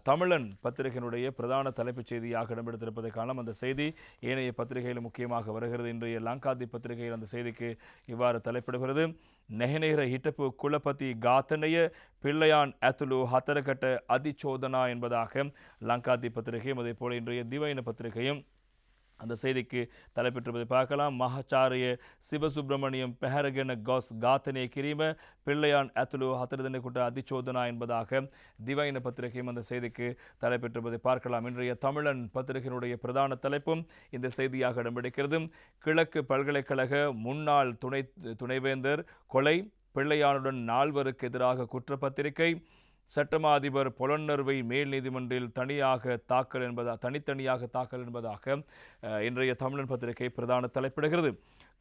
தமிழன் பத்திரிகையினுடைய பிரதான தலைப்புச் செய்தியாக இடம்பெடுத்திருப்பதை காணலாம். அந்த செய்தி ஏனைய பத்திரிகையில் முக்கியமாக வருகிறது. இன்றைய லங்காதி பத்திரிகையில் அந்த செய்திக்கு இவ்வாறு தலைப்பிடுகிறது. நெஹனேர ஹிட்டப்பு குலபதி காத்தனைய பிள்ளையான் அத்துலு ஹத்தரகட்ட அதிச்சோதனா என்பதாக லங்காதி பத்திரிகையும் அதே போல இன்றைய திவைன பத்திரிகையும் அந்த செய்திக்கு தலைப்பெற்றிருப்பதை பார்க்கலாம். மகாச்சாரிய சிவசுப்பிரமணியம் பெஹரகன காஸ் காத்தனே கிரீம பிள்ளையான் அத்துலு ஹத்தரதனை கூட்ட அதிச்சோதனா என்பதாக திவைன பத்திரிகையும் அந்த செய்திக்கு தலைப்பெற்றிருப்பதை பார்க்கலாம். இன்றைய தமிழன் பத்திரிகையினுடைய பிரதான தலைப்பும் இந்த செய்தியாக இடம்பெடுக்கிறது. கிழக்கு பல்கலைக்கழக முன்னாள் துணைவேந்தர் கொலை, பிள்ளையானுடன் 4 எதிராக குற்றப்பத்திரிகை, சட்டமா அதிபர் பொலன்னறுவை மேல் நீதிமன்றில் தனித்தனியாக தாக்கல் என்பதாக இன்றைய தமிழன் பத்திரிகை பிரதான தலைப்பிடுகிறது.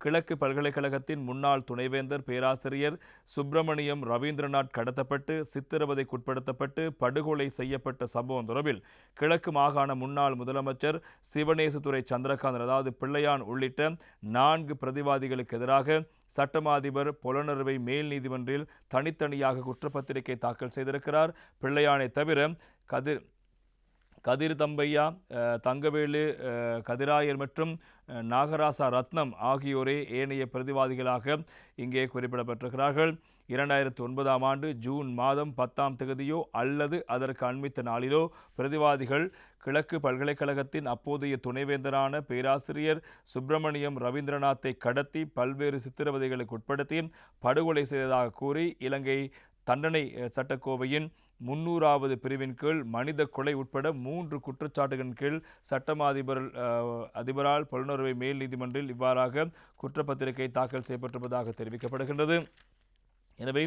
கிழக்கு பல்கலைக்கழகத்தின் முன்னாள் துணைவேந்தர் பேராசிரியர் சுப்பிரமணியம் ரவீந்திரநாத் கடத்தப்பட்டு சித்திரவதைக்குட்படுத்தப்பட்டு படுகொலை செய்யப்பட்ட சம்பவம் தொடர்பில் கிழக்கு மாகாண முன்னாள் முதலமைச்சர் சிவனேசதுரை சந்திரகாந்தன் அதாவது பிள்ளையான் உள்ளிட்ட 4 பிரதிவாதிகளுக்கு எதிராக சட்டமா அதிபர் பொலனறுவை மேல் நீதிமன்றில் தனித்தனியாக குற்றப்பத்திரிகை தாக்கல் செய்திருக்கிறார். பிள்ளையானை தவிர கதிர் தம்பையா, தங்கவேலு, கதிராயர் மற்றும் நாகராசா ரத்னம் ஆகியோரே ஏனைய பிரதிவாதிகளாக இங்கே குறிப்பிடப்பட்டிருக்கிறார்கள். 2009ஆம் ஆண்டு ஜூன் மாதம் 10ஆம் தேதியோ அல்லது அதற்கு அண்மித்த நாளிலோ பிரதிவாதிகள் கிழக்கு பல்கலைக்கழகத்தின் அப்போதைய துணைவேந்தரான பேராசிரியர் சுப்பிரமணியம் ரவீந்திரநாத்தை கடத்தி பல்வேறு சித்திரவதைகளுக்கு உட்படுத்தி படுகொலை செய்ததாக கூறி இலங்கை தண்டனை சட்டக்கோவையின் 300வது பிரிவின் கீழ் மனித கொலை உட்பட 3 குற்றச்சாட்டுகளின் கீழ் சட்டமா அதிபரால் பொலனறுவை மேல் நீதிமன்றில் இவ்வாறாக குற்றப்பத்திரிகை தாக்கல் செய்யப்பட்டிருப்பதாக தெரிவிக்கப்படுகின்றது. எனவே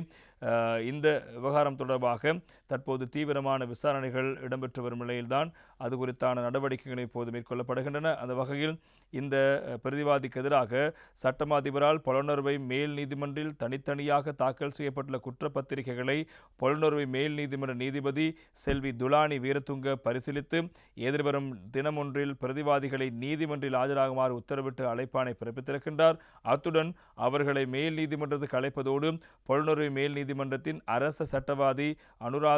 இந்த விவகாரம் தொடர்பாக தற்போது தீவிரமான விசாரணைகள் இடம்பெற்று வரும் நிலையில்தான் அது குறித்தான நடவடிக்கைகள் இப்போது மேற்கொள்ளப்படுகின்றன. அந்த வகையில் இந்த பிரதிவாதிக்கு எதிராக சட்டமா அதிபரால் பொலனறுவை மேல் நீதிமன்றில் தனித்தனியாக தாக்கல் செய்யப்பட்டுள்ள குற்றப்பத்திரிகைகளை பொலனறுவை மேல் நீதிமன்ற நீதிபதி செல்வி துலானி வீரதுங்க பரிசீலித்து எதிர்வரும் தினமொன்றில் பிரதிவாதிகளை நீதிமன்றில் ஆஜராகுமாறு உத்தரவிட்டு அழைப்பாணை பிறப்பித்திருக்கின்றார். அத்துடன் அவர்களை மேல் நீதிமன்றத்துக்கு அழைப்பதோடு பொலனறுவை மேல் நீதிமன்றத்தின் அரச சட்டவாதி அனுராத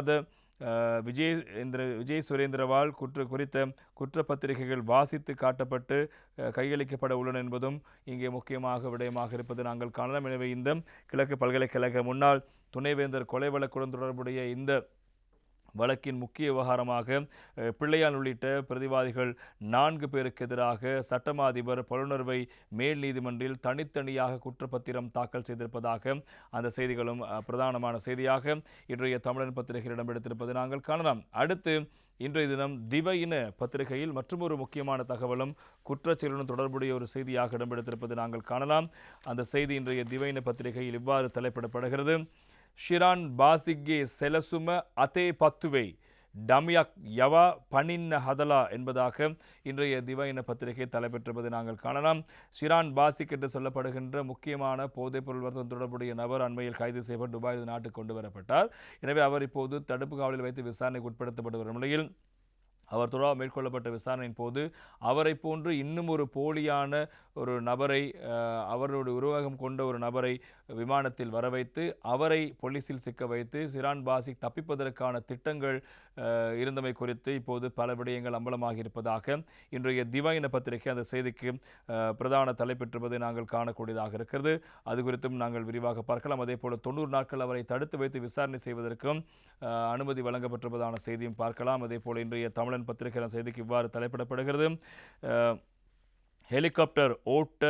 விஜய் சுரேந்திரவால் குறித்த குற்றப்பத்திரிகைகள் வாசித்து காட்டப்பட்டு கையளிக்கப்பட உள்ளன என்பதும் இங்கே முக்கியமாக விடயமாக இருப்பது நாங்கள் காணலாம். எனவே இந்த கிழக்கு பல்கலைக்கழக முன்னாள் துணைவேந்தர் கொலை வழக்குடன் தொடர்புடைய இந்த வழக்கின் முக்கிய விவகாரமாக பிள்ளையான் உள்ளிட்ட பிரதிவாதிகள் 4 பேருக்கு எதிராக சட்டமா அதிபர் பொலனறுவை மேல் நீதிமன்றில் தனித்தனியாக குற்றப்பத்திரம் தாக்கல் செய்திருப்பதாக அந்த செய்திகளும் பிரதானமான செய்தியாக இன்றைய தமிழன் பத்திரிகையில் இடம்பெடுத்திருப்பதை நாங்கள் காணலாம். அடுத்து இன்றைய தினம் திவையின பத்திரிகையில் மற்றொரு முக்கியமான தகவலும் குற்றச்செயலுடன் தொடர்புடைய ஒரு செய்தியாக இடம்பெடுத்திருப்பதை நாங்கள் காணலாம். அந்த செய்தி இன்றைய திவையின பத்திரிகையில் இவ்வாறு தலைப்பிடப்படுகிறது. ஷிரான் பாசிக்கே செலசும அதே பத்துவை டமியாக் யவா பனின்ன ஹதலா என்பதாக இன்றைய திவையின பத்திரிகை தலைப்பெற்றிருப்பதை நாங்கள் காணலாம். ஷிரான் பாசிக் என்று சொல்லப்படுகின்ற முக்கியமான போதைப்பொருள் வர்த்தகம் தொடர்புடைய நபர் அண்மையில் கைது செய்யப்பட்டு துபாயில் நாட்டுக்கு கொண்டு வரப்பட்டார். எனவே அவர் இப்போது தடுப்பு காவலில் வைத்து விசாரணைக்கு உட்படுத்தப்பட்டு வரும் நிலையில் அவர் தொடர்பாக மேற்கொள்ளப்பட்ட விசாரணையின் போது அவரை போன்று இன்னும் ஒரு போலியான ஒரு நபரை அவருடைய உருவகம் கொண்ட ஒரு நபரை விமானத்தில் வர வைத்து அவரை போலீசில் சிக்க வைத்து ஷிரான் பாசிக் தப்பிப்பதற்கான திட்டங்கள் இருந்தமை குறித்து இப்போது பல விடயங்கள் அம்பலமாகி இருப்பதாக இன்றைய திவையின பத்திரிகை அந்த செய்திக்கு பிரதான தலைப்பெற்றுவதை நாங்கள் காணக்கூடியதாக இருக்கிறது. அது குறித்தும் நாங்கள் விரிவாக பார்க்கலாம். அதே போல 90 நாட்கள் அவரை தடுத்து வைத்து விசாரணை செய்வதற்கும் அனுமதி வழங்கப்பட்டிருப்பதான செய்தியும் பார்க்கலாம். அதே போல இன்றைய தமிழன் பத்திரிகை செய்திக்கு இவ்வாறு தலைப்பிடப்படுகிறது. ஹெலிகாப்டர் ஓட்ட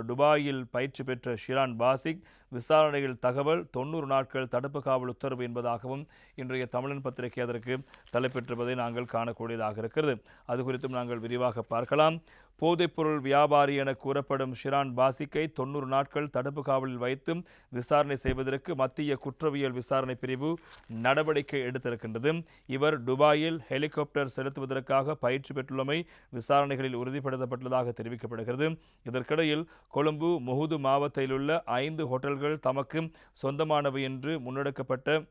துபாயில் பயிற்சி பெற்ற ஷிரான் பாசிக் விசாரணையில் தகவல் 90 நாட்கள் தடுப்பு காவல் உத்தரவு என்பதாகவும் இன்றைய தமிழன் பத்திரிகை அதற்கு தலைப்பெற்றிருப்பதை நாங்கள் காணக்கூடியதாக இருக்கிறது. அது குறித்தும் நாங்கள் விரிவாக பார்க்கலாம். போதைப்பொருள் வியாபாரி என கூறப்படும் ஷிரான் பாசிக்கை 90 நாட்கள் தடுப்பு காவலில் வைத்து விசாரணை செய்வதற்கு மத்திய குற்றவியல் விசாரணை பிரிவு நடவடிக்கை எடுத்திருக்கின்றது. இவர் துபாயில் ஹெலிகாப்டர் செலுத்துவதற்காக பயிற்சி பெற்றுள்ளமை விசாரணைகளில் உறுதிப்படுத்தப்பட்டுள்ளதாக தெரிவிக்கப்படுகிறது. இதற்கிடையில் கொழும்பு முஹுது மாவட்டத்தில் உள்ள 5 ஹோட்டல்கள் தமக்கு சொந்தமானவை என்று முன்னெடுக்கப்பட்ட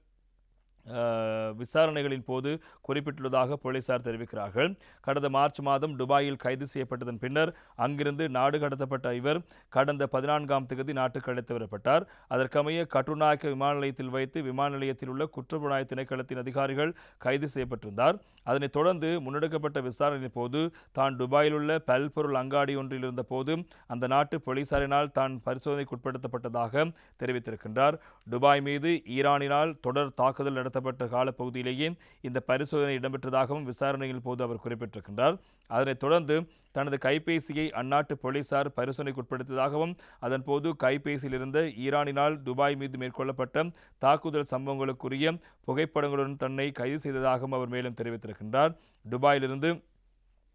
விசாரணைகளின் போது குறிப்பிட்டுள்ளதாக போலீசார் தெரிவிக்கிறார்கள். கடந்த மார்ச் மாதம் துபாயில் கைது செய்யப்பட்டதன் பின்னர் அங்கிருந்து நாடு கடத்தப்பட்ட இவர் கடந்த 14ஆம் தேதி நாட்டுக்கு அழைத்து வரப்பட்டார். அதற்கமைய கட்டுநாயக்க விமான நிலையத்தில் வைத்து விமான நிலையத்தில் உள்ள குற்றப்புலனாய்வு திணைக்களத்தின் அதிகாரிகள் கைது செய்யப்பட்டிருந்தார். அதனைத் தொடர்ந்து முன்னெடுக்கப்பட்ட விசாரணையின் போது தான் துபாயில் உள்ள பல்பொருள் அங்காடி ஒன்றில் இருந்த போது அந்த நாட்டு போலீசாரினால் தான் பரிசோதனைக்கு உட்படுத்தப்பட்டதாக தெரிவித்திருக்கின்றார். துபாய் மீது ஈரானினால் தொடர் தாக்குதல் நடத்தப்பட்ட காலப்பகுதியிலேயே இந்த பரிசோதனை இடம்பெற்றதாகவும் விசாரணையின் போது அவர் குறிப்பிட்டிருக்கின்றார். அதனைத் தொடர்ந்து தனது கைபேசியை அந்நாட்டு போலீசார் பரிசோதனைக்கு உட்படுத்தியதாகவும் அதன் போது கைபேசியில் இருந்த ஈரானினால் துபாய் மீது மேற்கொள்ளப்பட்ட தாக்குதல் சம்பவங்களுக்குரிய புகைப்படங்களுடன் தன்னை கைது செய்ததாகவும் அவர் மேலும் தெரிவித்திருக்கின்றார். துபாயிலிருந்து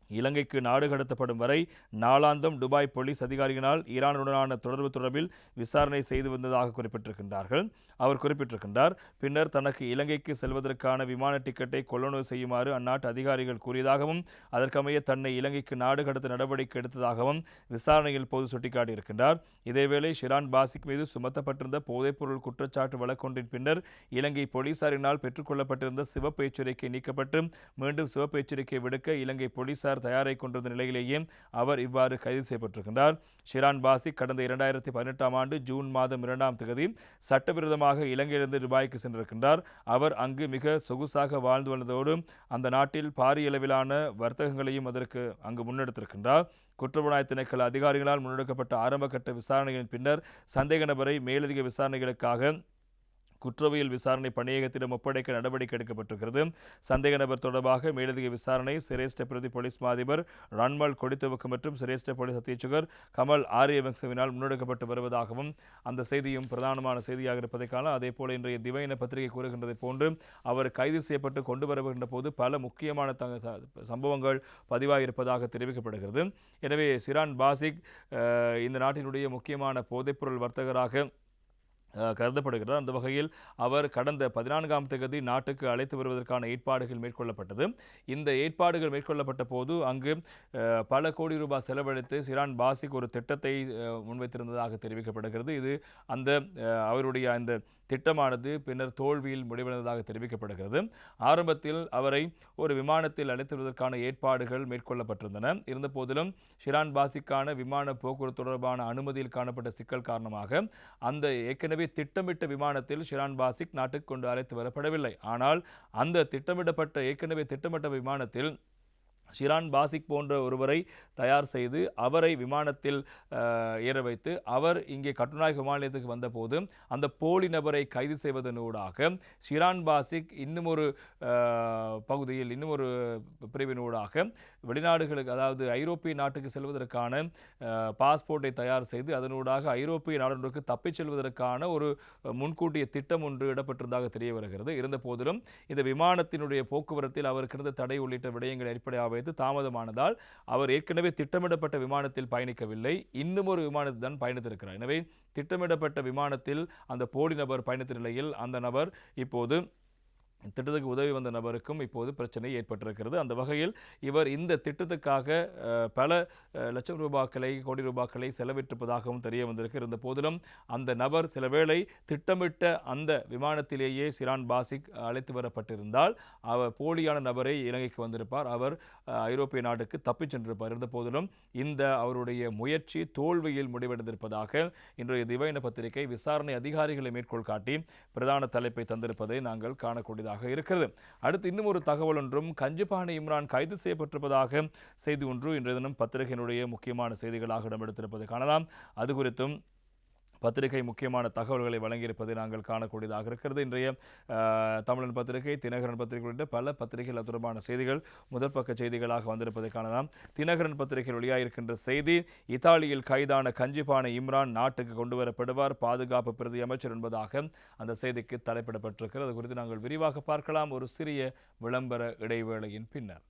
இலங்கைக்கு நாடு கடத்தப்படும் வரை நாளாந்தம் துபாய் போலீஸ் அதிகாரிகளால் ஈரானுடனான தொடர்பு தொடர்பில் விசாரணை செய்து வந்ததாக குறிப்பிட்டிருக்கின்றார்கள். அவர் குறிப்பிட்டிருக்கின்றார். பின்னர் தனக்கு இலங்கைக்கு செல்வதற்கான விமான டிக்கெட்டை கொள்வனவு செய்யுமாறு அந்நாட்டு அதிகாரிகள் கூறியதாகவும் அதற்கமைய தன்னை இலங்கைக்கு நாடு கடத்த நடவடிக்கை எடுத்ததாகவும் விசாரணையில் போது சுட்டிக்காட்டியிருக்கின்றார். இதேவேளை ஷிரான் பாசிக் மீது சுமத்தப்பட்டிருந்த போதைப்பொருள் குற்றச்சாட்டு வழக்கொன்றின் பின்னர் இலங்கை போலீசாரினால் பெற்றுக்கொள்ளப்பட்டிருந்த சிவப்பு எச்சரிக்கை நீக்கப்பட்டு மீண்டும் சிவப்பு எச்சரிக்கை விடுக்க இலங்கை போலீசார் தயாராக கொண்டிருந்த நிலையிலேயே அவர் இவ்வாறு கைது செய்யப்பட்டிருக்கின்றார். ஷிரான் பாசிக் கடந்த 2018ஆம் ஆண்டு ஜூன் மாதம் 2ஆம் தேதி சட்டவிரோதமாக இலங்கையிலிருந்து துபாய்க்கு சென்றிருக்கின்றார். அவர் அங்கு மிக சொகுசாக வாழ்ந்து வந்ததோடு அந்த நாட்டில் பாரிய அளவிலான வர்த்தகங்களையும் அதற்கு அங்கு முன்னெடுத்திருக்கின்றார். குற்றப்புலனாய்வு திணைக்கள அதிகாரிகளால் முன்னெடுக்கப்பட்ட ஆரம்பகட்ட விசாரணைகளின் பின்னர் சந்தேக நபரை மேலதிக விசாரணைகளுக்காக குற்றவியல் விசாரணை பணியகத்திடம் ஒப்படைக்க நடவடிக்கை எடுக்கப்பட்டிருக்கிறது. சந்தேக நபர் தொடர்பாக மேலதிக விசாரணை சிரேஷ்ட பிரதி போலீஸ் மாதிபர் ரன்மல் கொடித்துவக்கு மற்றும் சிரேஷ்ட போலீஸ் அத்தீட்சகர் கமல் ஆரியவங்சவினால் முன்னெடுக்கப்பட்டு வருவதாகவும் அந்த செய்தியும் பிரதானமான செய்தியாக இருப்பதை காணலாம். அதே போல இன்றைய திவையின பத்திரிகை கூறுகின்றதை போன்று அவர் கைது செய்யப்பட்டு கொண்டு வரப்படுகின்ற போது பல முக்கியமான சம்பவங்கள் பதிவாகியிருப்பதாக தெரிவிக்கப்படுகிறது. எனவே ஷிரான் பாசிக் இந்த நாட்டினுடைய முக்கியமான போதைப்பொருள் வர்த்தகராக கருதப்படுகிறார். அந்த வகையில் அவர் கடந்த 14ஆம் தேதி நாட்டுக்கு அழைத்து வருவதற்கான ஏற்பாடுகள் மேற்கொள்ளப்பட்டது. இந்த ஏற்பாடுகள் மேற்கொள்ளப்பட்ட போது அங்கு பல கோடி ரூபாய் செலவழித்து ஷிரான் பாசிக் ஒரு திட்டத்தை முன்வைத்திருந்ததாக தெரிவிக்கப்படுகிறது. இது அந்த அவருடைய அந்த திட்டமானது பின்னர் தோல்வியில் முடிவடைந்ததாக தெரிவிக்கப்படுகிறது. ஆரம்பத்தில் அவரை ஒரு விமானத்தில் அழைத்துவதற்கான ஏற்பாடுகள் மேற்கொள்ளப்பட்டிருந்தன. இருந்த போதிலும் ஷிரான் பாசிக்கான விமான போக்குவரத்து தொடர்பான அனுமதியில் காணப்பட்ட சிக்கல் காரணமாக அந்த ஏற்கனவே திட்டமிட்ட விமானத்தில் ஷிரான் பாசிக் நாட்டுக்கு கொண்டு அழைத்து வரப்படவில்லை. ஆனால் அந்த ஏற்கனவே திட்டமிட்ட விமானத்தில் ஷிரான் பாசிக் போன்ற ஒருவரை தயார் செய்து அவரை விமானத்தில் ஏற வைத்து அவர் இங்கே கட்டுநாயக்க விமான நிலையத்துக்கு வந்தபோது அந்த போலி நபரை கைது செய்வதனூடாக ஷிரான் பாசிக் இன்னும் ஒரு பகுதியில் இன்னும் ஒரு பிரிவினூடாக வெளிநாடுகளுக்கு அதாவது ஐரோப்பிய நாட்டுக்கு செல்வதற்கான பாஸ்போர்ட்டை தயார் செய்து அதனூடாக ஐரோப்பிய நாடுகளுக்கு தப்பிச் செல்வதற்கான ஒரு முன்கூட்டிய திட்டம் ஒன்று இடப்பட்டிருந்ததாக தெரிய வருகிறது. இருந்த போதிலும் இந்த விமானத்தினுடைய போக்குவரத்தில் அவருக்கு இருந்த தடை உள்ளிட்ட விடயங்களை அடிப்படையாக வைத்து தாமதமானதால் அவர் ஏற்கனவே திட்டமிடப்பட்ட விமானத்தில் பயணிக்கவில்லை, இன்னும் ஒரு விமானத்தில் தான் பயணித்திருக்கிறார். எனவே திட்டமிடப்பட்ட விமானத்தில் அந்த போலி நபர் பயணித்த நிலையில் அந்த நபர் இப்போது திட்டத்துக்கு உதவி வந்த நபருக்கும் இப்போது பிரச்சனை ஏற்பட்டிருக்கிறது. அந்த வகையில் இவர் இந்த திட்டத்துக்காக பல லட்சம் ரூபாக்களை, கோடி ரூபாக்களை செலவிட்டிருப்பதாகவும் தெரிய வந்திருக்கு. இருந்த போதிலும் அந்த நபர் சில வேளை திட்டமிட்ட அந்த விமானத்திலேயே சிரான் பாசிக் அழைத்து வரப்பட்டிருந்தால் அவர் போலியான நபரை இலங்கைக்கு வந்திருப்பார். அவர் ஐரோப்பிய நாட்டுக்கு தப்பிச் சென்றிருப்பார். இருந்த போதிலும் இந்த அவருடைய முயற்சி தோல்வியில் முடிவடைந்திருப்பதாக இன்றைய திவையின பத்திரிகை விசாரணை அதிகாரிகளை மேற்கோள் காட்டி பிரதான தலைப்பை தந்திருப்பதை நாங்கள் காணக்கூடியதாக இருக்கிறது. அடுத்து இன்னும் ஒரு தகவல் ஒன்றும், கஞ்சிபானை இம்ரான் கைது செய்யப்பட்டிருப்பதாக செய்தி ஒன்று இன்றைய தினம் பத்திரிகையினுடைய முக்கியமான செய்திகளாக இடம்பெடுத்திருப்பதை காணலாம். அது குறித்தும் பத்திரிகை முக்கியமான தகவல்களை வழங்கியிருப்பதை நாங்கள் காணக்கூடியதாக இருக்கிறது. இன்றைய தமிழன் பத்திரிகை, தினகரன் பத்திரிகை உள்ளிட்ட பல பத்திரிகைகள் தொடர்பான செய்திகள் முதல் பக்க செய்திகளாக வந்திருப்பதை காணலாம். தினகரன் பத்திரிகையில் வெளியாகிருக்கின்ற செய்தி, இத்தாலியில் கைதான கஞ்சிபானை இம்ரான் நாட்டுக்கு கொண்டு வரப்படுவார், பாதுகாப்பு பிரதி அமைச்சர் என்பதாக அந்த செய்திக்கு தலைப்பிடப்பட்டிருக்கிறது. அது குறித்து நாங்கள் விரிவாக பார்க்கலாம் ஒரு சிறிய விளம்பர இடைவேளையின் பின்னர்.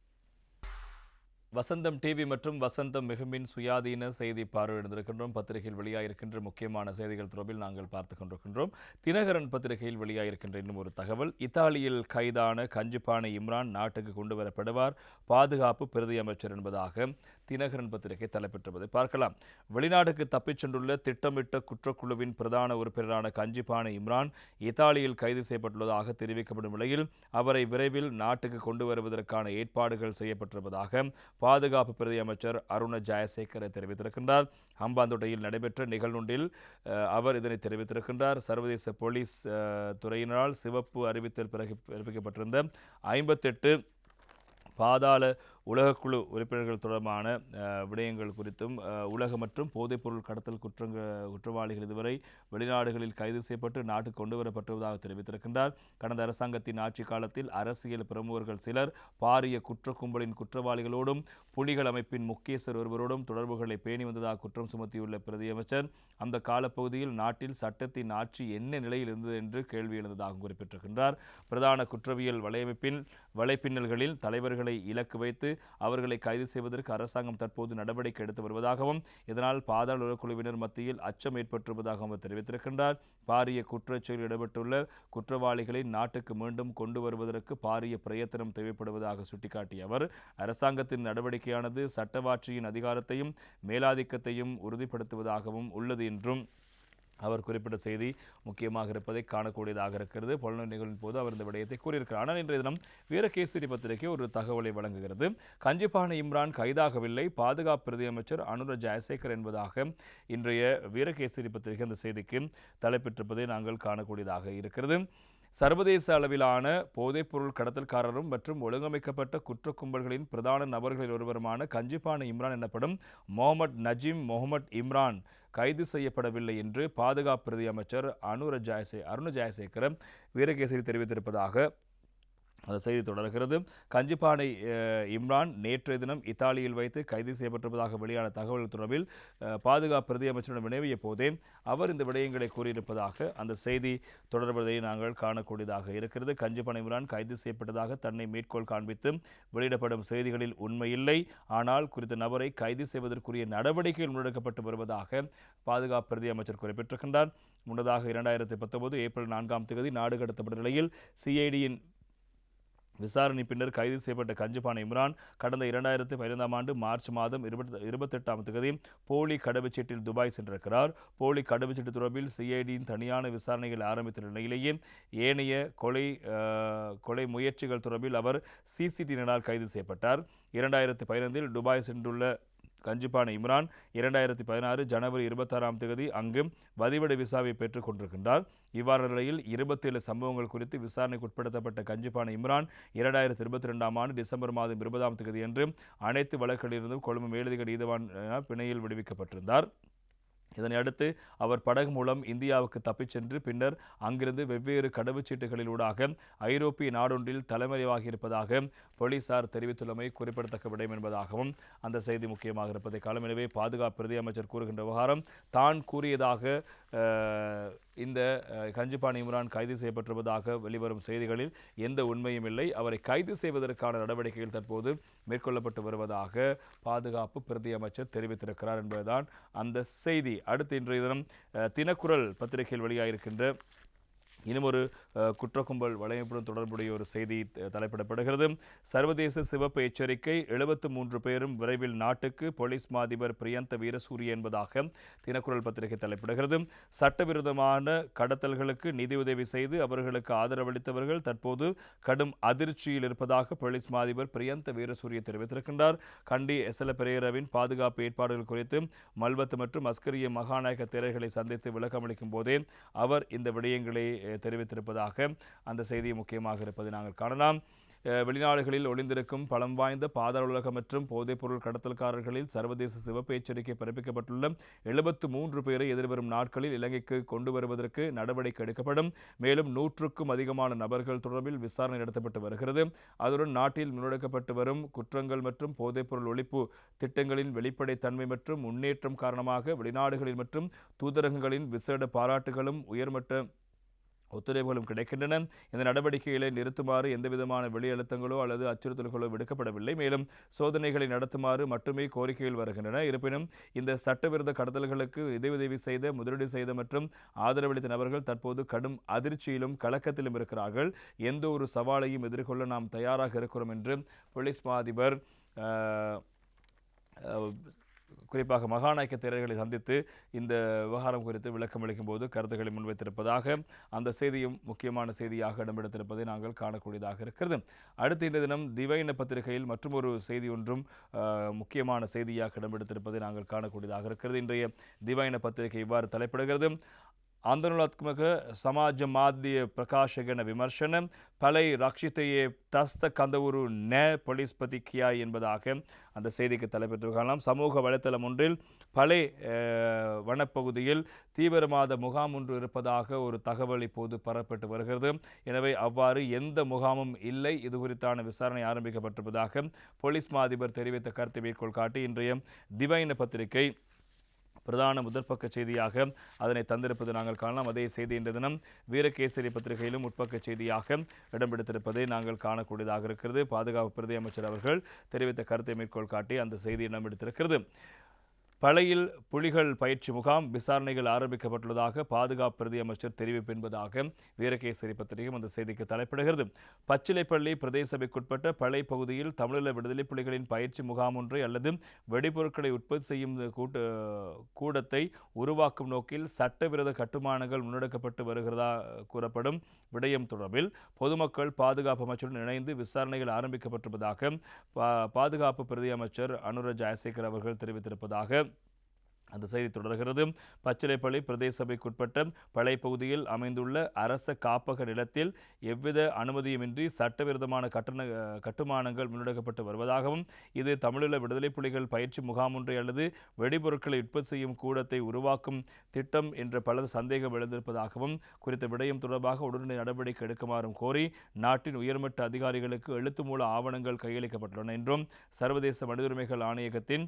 வசந்தம் டிவி மற்றும் வசந்தம் மிகுமின் சுயாதீன செய்தி பார்வையிடுந்திருக்கின்றோம். பத்திரிகையில் வெளியாகிருக்கின்ற முக்கியமான செய்திகள் தொடர்பில் நாங்கள் பார்த்துக் கொண்டிருக்கின்றோம். தினகரன் பத்திரிகையில் வெளியாகிருக்கின்ற இன்னும் ஒரு தகவல், இத்தாலியில் கைதான கஞ்சிபானை இம்ரான் நாட்டுக்கு கொண்டு வரப்படுவார், பாதுகாப்பு பிரதி அமைச்சர் என்பதாக தினகரன் பத்திரிகை தலைப்பெற்றுவதை பார்க்கலாம். வெளிநாட்டுக்கு தப்பிச் சென்றுள்ள திட்டமிட்ட குற்றக்குழுவின் பிரதான உறுப்பினரான கஞ்சிபானை இம்ரான் இத்தாலியில் கைது செய்யப்பட்டுள்ளதாக தெரிவிக்கப்படும் நிலையில் அவரை விரைவில் நாட்டுக்கு கொண்டு வருவதற்கான ஏற்பாடுகள் செய்யப்பட்டிருப்பதாக பாதுகாப்பு பிரதி அமைச்சர் அருண ஜெயசேகர தெரிவித்திருக்கின்றார். ஹம்பாந்தோட்டையில் நடைபெற்ற நிகழ்வொன்றில் அவர் இதனை தெரிவித்திருக்கின்றார். சர்வதேச போலீஸ் துறையினரால் சிவப்பு அறிவித்தல் பிறப்பிக்கப்பட்டிருந்த 58 பாதாள உலகக்குழு உறுப்பினர்கள் தொடர்பான விடயங்கள் குறித்தும் உலக மற்றும் போதைப்பொருள் கடத்தல் குற்றவாளிகள் இதுவரை வெளிநாடுகளில் கைது செய்யப்பட்டு நாட்டுக்கு கொண்டு வரப்பட்டுள்ளதாக தெரிவித்திருக்கின்றார். கடந்த அரசாங்கத்தின் ஆட்சி காலத்தில் அரசியல் பிரமுகர்கள் சிலர் பாரிய குற்ற கும்பலின் குற்றவாளிகளோடும் புலிகள் அமைப்பின் முக்கியஸ்தர் ஒருவரோடும் தொடர்புகளை பேணி வந்ததாக குற்றம் சுமத்தியுள்ள பிரதியமைச்சர் அந்த காலப்பகுதியில் நாட்டில் சட்டத்தின் ஆட்சி என்ன நிலையில் இருந்தது என்று கேள்வி எழுந்ததாக குறிப்பிட்டிருக்கின்றார். பிரதான குற்றவியல் வலையமைப்பின் வலைப்பின்னல்களில் தலைவர்களை இலக்கு வைத்து அவர்களை கைது செய்வதற்கு அரசாங்கம் தற்போது நடவடிக்கை எடுத்து வருவதாகவும் இதனால் பாதாள உலகக்குழுவினர் மத்தியில் அச்சம் ஏற்பட்டிருப்பதாகவும் அவர் தெரிவித்திருக்கின்றார். பாரிய குற்றச்செயலில் ஈடுபட்டுள்ள குற்றவாளிகளை நாட்டுக்கு மீண்டும் கொண்டு வருவதற்கு பாரிய பிரயத்தனம் தேவைப்படுவதாக சுட்டிக்காட்டிய அவர் அரசாங்கத்தின் நடவடிக்கையானது சட்டவாட்சியின் அதிகாரத்தையும் மேலாதிக்கத்தையும் உறுதிப்படுத்துவதாகவும் உள்ளது என்றும் அவர் குறிப்பிட்ட செய்தி முக்கியமாக இருப்பதை காணக்கூடியதாக இருக்கிறது. புலனாய்வு நிகழ்வின் போது அவர் இந்த விடயத்தை கூறியிருக்கிறார். ஆனால் இன்றைய தினம் வீரகேசரி பத்திரிகை ஒரு தகவலை வழங்குகிறது. கஞ்சிபானை இம்ரான் கைதாகவில்லை, பாதுகாப்பு பிரதி அமைச்சர் அனுர ஜெயசேகர் என்பதாக இன்றைய வீரகேசரி பத்திரிகை அந்த செய்திக்கு தலைப்பெற்றிருப்பதை நாங்கள் காணக்கூடியதாக இருக்கிறது. சர்வதேச அளவிலான போதைப்பொருள் கடத்தல்காரரும் மற்றும் ஒழுங்கமைக்கப்பட்ட குற்ற கும்பல்களின் பிரதான நபர்களில் ஒருவருமான கஞ்சிபானை இம்ரான் எனப்படும் முகமது நஜீம் முகமது இம்ரான் கைது செய்யப்படவில்லை என்று பாதுகாப்பு பிரதி அமைச்சர் அருண ஜெயசேகர வீரகேசரி தெரிவித்திருப்பதாக அந்த செய்தி தொடர்கிறது. கஞ்சிபானை இம்ரான் நேற்றைய தினம் இத்தாலியில் வைத்து கைது செய்யப்பட்டிருப்பதாக வெளியான தகவல் தொடர்பில் பாதுகாப்பு பிரதி அமைச்சரிடம் வினவிய போதே அவர் இந்த விடயங்களை கூறியிருப்பதாக அந்த செய்தி தொடர்வதை நாங்கள் காணக்கூடியதாக இருக்கிறது. கஞ்சிபானை இம்ரான் கைது செய்யப்பட்டதாக தன்னை மேற்கோள் காண்பித்து வெளியிடப்படும் செய்திகளில் உண்மையில்லை, ஆனால் குறித்த நபரை கைது செய்வதற்குரிய நடவடிக்கைகள் முன்னெடுக்கப்பட்டு வருவதாக பாதுகாப்பு பிரதி அமைச்சர் குறிப்பிட்டிருக்கின்றார். முன்னதாக 2019 ஏப்ரல் 4ஆம் தேதி நாடு கடத்தப்பட்ட நிலையில் சிஐடியின் விசாரணை பின்னர் கைது செய்யப்பட்ட கஞ்சிபானை இம்ரான் கடந்த 2015ஆம் ஆண்டு மார்ச் மாதம் 28ஆம் தேதி போலி கடவுச்சீட்டில் துபாய் சென்றிருக்கிறார். போலி கடவுச்சீட்டு தொடர்பில் சிஐடியின் தனியான விசாரணைகள் ஆரம்பித்த நிலையிலேயே ஏனைய கொலை முயற்சிகள் தொடர்பில் அவர் சிசிடிவியினரால் கைது செய்யப்பட்டார். 2015இல் துபாய் சென்றுள்ள கஞ்சிபானை இம்ரான் 2016 ஜனவரி 26ஆம் தேதி அங்கு வதிவிட விசாவை பெற்றுக் கொண்டிருக்கின்றார். இவ்வாறு நிலையில் 27 சம்பவங்கள் குறித்து விசாரணைக்கு உட்படுத்தப்பட்ட கஞ்சிபானை இம்ரான் 2022ஆம் ஆண்டு டிசம்பர் மாதம் 20ஆம் தேதி அன்று அனைத்து வழக்குகளிலிருந்தும் கொழும்பு மேலதிக நீதிவான் பிணையில் விடுவிக்கப்பட்டிருந்தார். இதனை அடுத்து அவர் படகு மூலம் இந்தியாவுக்கு தப்பிச் சென்று பின்னர் அங்கிருந்து வெவ்வேறு கடவுச்சீட்டுகளிலூடாக ஐரோப்பிய நாடொன்றில் தலைமறைவாகியிருப்பதாக போலீசார் தெரிவித்துள்ளமை குறிப்பிடத்தக்க விடயம் என்பதாகவும் அந்த செய்தி முக்கியமாக இருப்பதை காலம். எனவே பாதுகாப்பு பிரதி அமைச்சர் கூறுகின்ற விவகாரம் தான் கூறியதாக இந்த கஞ்சிபானை இம்ரான் கைது செய்யப்பட்டிருப்பதாக வெளிவரும் செய்திகளில் எந்த உண்மையும் இல்லை. அவரை கைது செய்வதற்கான நடவடிக்கைகள் தற்போது மேற்கொள்ளப்பட்டு வருவதாக பாதுகாப்பு பிரதி அமைச்சர் தெரிவித்திருக்கிறார் என்பதுதான் அந்த செய்தி. அடுத்து இன்றைய தினம் தினக்குரல் பத்திரிகையில் வெளியாகிருக்கின்ற இன்னும் ஒரு குற்றக்கும்பல் வலையமைப்புடன் தொடர்புடைய ஒரு செய்தி தலைப்பிடப்படுகிறது. சர்வதேச சிவப்பு எச்சரிக்கை, 73 பேரும் விரைவில் நாட்டுக்கு, போலீஸ் மாதிபர் பிரியந்த வீரசூரிய என்பதாக தினக்குரல் பத்திரிகை தலைப்பிடுகிறது. சட்டவிரோதமான கடத்தல்களுக்கு நிதியுதவி செய்து அவர்களுக்கு ஆதரவளித்தவர்கள் தற்போது கடும் அதிர்ச்சியில் இருப்பதாக போலீஸ் மாதிபர் பிரியந்த வீரசூரிய தெரிவித்திருக்கின்றார். கண்டி எசல பெரேராவின் பாதுகாப்பு ஏற்பாடுகள் குறித்து மல்வத்து மற்றும் அஸ்கரிய மகாநாயக தேரர்களை சந்தித்து விளக்கமளிக்கும் போதே அவர் இந்த விடயங்களை தெரிவித்திருப்பதாக அந்த செய்தி முக்கியமாக இருப்பதை நாங்கள் காணலாம். வெளிநாடுகளில் ஒளிந்திருக்கும் பலம் வாய்ந்த பாதாள உலகம் மற்றும் போதைப்பொருள் கடத்தல்காரர்களில் சர்வதேச சிவப்பு எச்சரிக்கை பிறப்பிக்கப்பட்டுள்ள 73 பேரை எதிர்வரும் நாட்களில் இலங்கைக்கு கொண்டு வருவதற்கு நடவடிக்கை எடுக்கப்படும். மேலும் 100க்கும் அதிகமான நபர்கள் தொடர்பில் விசாரணை நடத்தப்பட்டு வருகிறது. அதுடன் நாட்டில் முன்னெடுக்கப்பட்டு வரும் குற்றங்கள் மற்றும் போதைப்பொருள் ஒழிப்பு திட்டங்களின் வெளிப்படைத்தன்மை மற்றும் முன்னேற்றம் காரணமாக வெளிநாடுகளில் மற்றும் தூதரகங்களின் விசேட பாராட்டுகளும் உயர்மட்ட ஒத்துழைப்புகளும் கிடைக்கின்றன. இந்த நடவடிக்கைகளை நிறுத்துமாறு எந்தவிதமான வெளியழுத்தங்களோ அல்லது அச்சுறுத்தல்களோ விடுக்கப்படவில்லை. மேலும் சோதனைகளை நடத்துமாறு மட்டுமே கோரிக்கைகள் வருகின்றன. இருப்பினும் இந்த சட்டவிரோத கடத்தல்களுக்கு நிதியுதவி செய்த, முதலீடு செய்த மற்றும் ஆதரவளித்த நபர்கள் தற்போது கடும் அதிர்ச்சியிலும் கலக்கத்திலும் இருக்கிறார்கள். எந்த ஒரு சவாலையும் எதிர்கொள்ள நாம் தயாராக இருக்கிறோம் என்று போலீஸ் மா அதிபர் குறிப்பாக மகாநாயக்க தேரர்களை சந்தித்து இந்த விவகாரம் குறித்து விளக்கம் அளிக்கும் போது கருத்துக்களை முன்வைத்திருப்பதாக அந்த செய்தியும் முக்கியமான செய்தியாக இடம்பெடுத்திருப்பதை நாங்கள் காணக்கூடியதாக இருக்கிறது. அடுத்த இந்த தினம் திவைன பத்திரிகையில் மற்றொரு செய்தி ஒன்றும் முக்கியமான செய்தியாக இடம்பெடுத்திருப்பதை நாங்கள் காணக்கூடியதாக இருக்கிறது. இன்றைய திவைன பத்திரிகை இவ்வாறு தலைப்பிடுகிறது. आंदोलनात्मक समाज माध्य प्रकाशगण विमर्शन பலை ரக்ஷித்தையே தஸ்த கந்தவுரு ந பொலிஸ்பதி கியா என்பதாக அந்த செய்திக்கு தலைப்பெற்று காணலாம். சமூக வலைத்தளம் ஒன்றில் பலை வனப்பகுதியில் தீவிரவாத முகாம் ஒன்று இருப்பதாக ஒரு தகவல் இப்போது பரப்பட்டு வருகிறது. எனவே அவ்வாறு எந்த முகாமும் இல்லை. இது குறித்தான விசாரணை ஆரம்பிக்கப்பட்டிருப்பதாக போலீஸ் மா அதிபர் தெரிவித்த கருத்தை மேற்கோள் காட்டி இன்றைய திவைன பத்திரிகை பிரதான முதற்பக்க செய்தியாக அதனை தந்திருப்பது நாங்கள் காணலாம். அதே செய்தி இன்ற தினம் வீரகேசரி பத்திரிகையிலும் உட்பக்க செய்தியாக இடம்பெடுத்திருப்பதை நாங்கள் காணக்கூடியதாக இருக்கிறது. பாதுகாப்பு பிரதி அமைச்சர் அவர்கள் தெரிவித்த கருத்தை மேற்கோள் காட்டி அந்த செய்தி இடம்பெடுத்திருக்கிறது. பழையில் புலிகள் பயிற்சி முகாம் விசாரணைகள் ஆரம்பிக்கப்பட்டுள்ளதாக பாதுகாப்பு பிரதி அமைச்சர் தெரிவிப்பு என்பதாக வீரகேசரி பத்திரிகையும் அந்த செய்திக்கு தலைப்பிடுகிறது. பச்சிலைப்பள்ளி பிரதேச சபைக்குட்பட்ட பழை பகுதியில் தமிழீழ விடுதலை புலிகளின் பயிற்சி முகாம் ஒன்றை அல்லது வெடிபொருட்களை உற்பத்தி செய்யும் கூடத்தை உருவாக்கும் நோக்கில் சட்டவிரோத கட்டுமானங்கள் முன்னெடுக்கப்பட்டு வருகிறதா கூறப்படும் விடயம் தொடர்பில் பொதுமக்கள் பாதுகாப்பு அமைச்சருடன் இணைந்து விசாரணைகள் ஆரம்பிக்கப்பட்டிருப்பதாக பாதுகாப்பு பிரதி அமைச்சர் அனுர ஜெயசேகர் அவர்கள் தெரிவித்திருப்பதாக அந்த செய்தி தொடர்கிறது. பச்சிலைப்பள்ளி பிரதேச சபைக்குட்பட்ட பழை பகுதியில் அமைந்துள்ள அரச காப்பக நிலத்தில் எவ்வித அனுமதியுமின்றி சட்டவிரோதமான கட்டுமானங்கள் முன்னெடுக்கப்பட்டு வருவதாகவும் இது தமிழீழ விடுதலை புலிகள் பயிற்சி முகாம் ஒன்றை அல்லது வெடிபொருட்களை உற்பத்தி செய்யும் கூடத்தை உருவாக்கும் திட்டம் என்ற பல சந்தேகம் எழுந்திருப்பதாகவும் குறித்த விடயம் தொடர்பாக உடனடி நடவடிக்கை எடுக்குமாறும் கோரி நாட்டின் உயர்மட்ட அதிகாரிகளுக்கு எழுத்து மூல ஆவணங்கள் கையளிக்கப்பட்டுள்ளன என்றும் சர்வதேச மனித உரிமைகள் ஆணையகத்தின்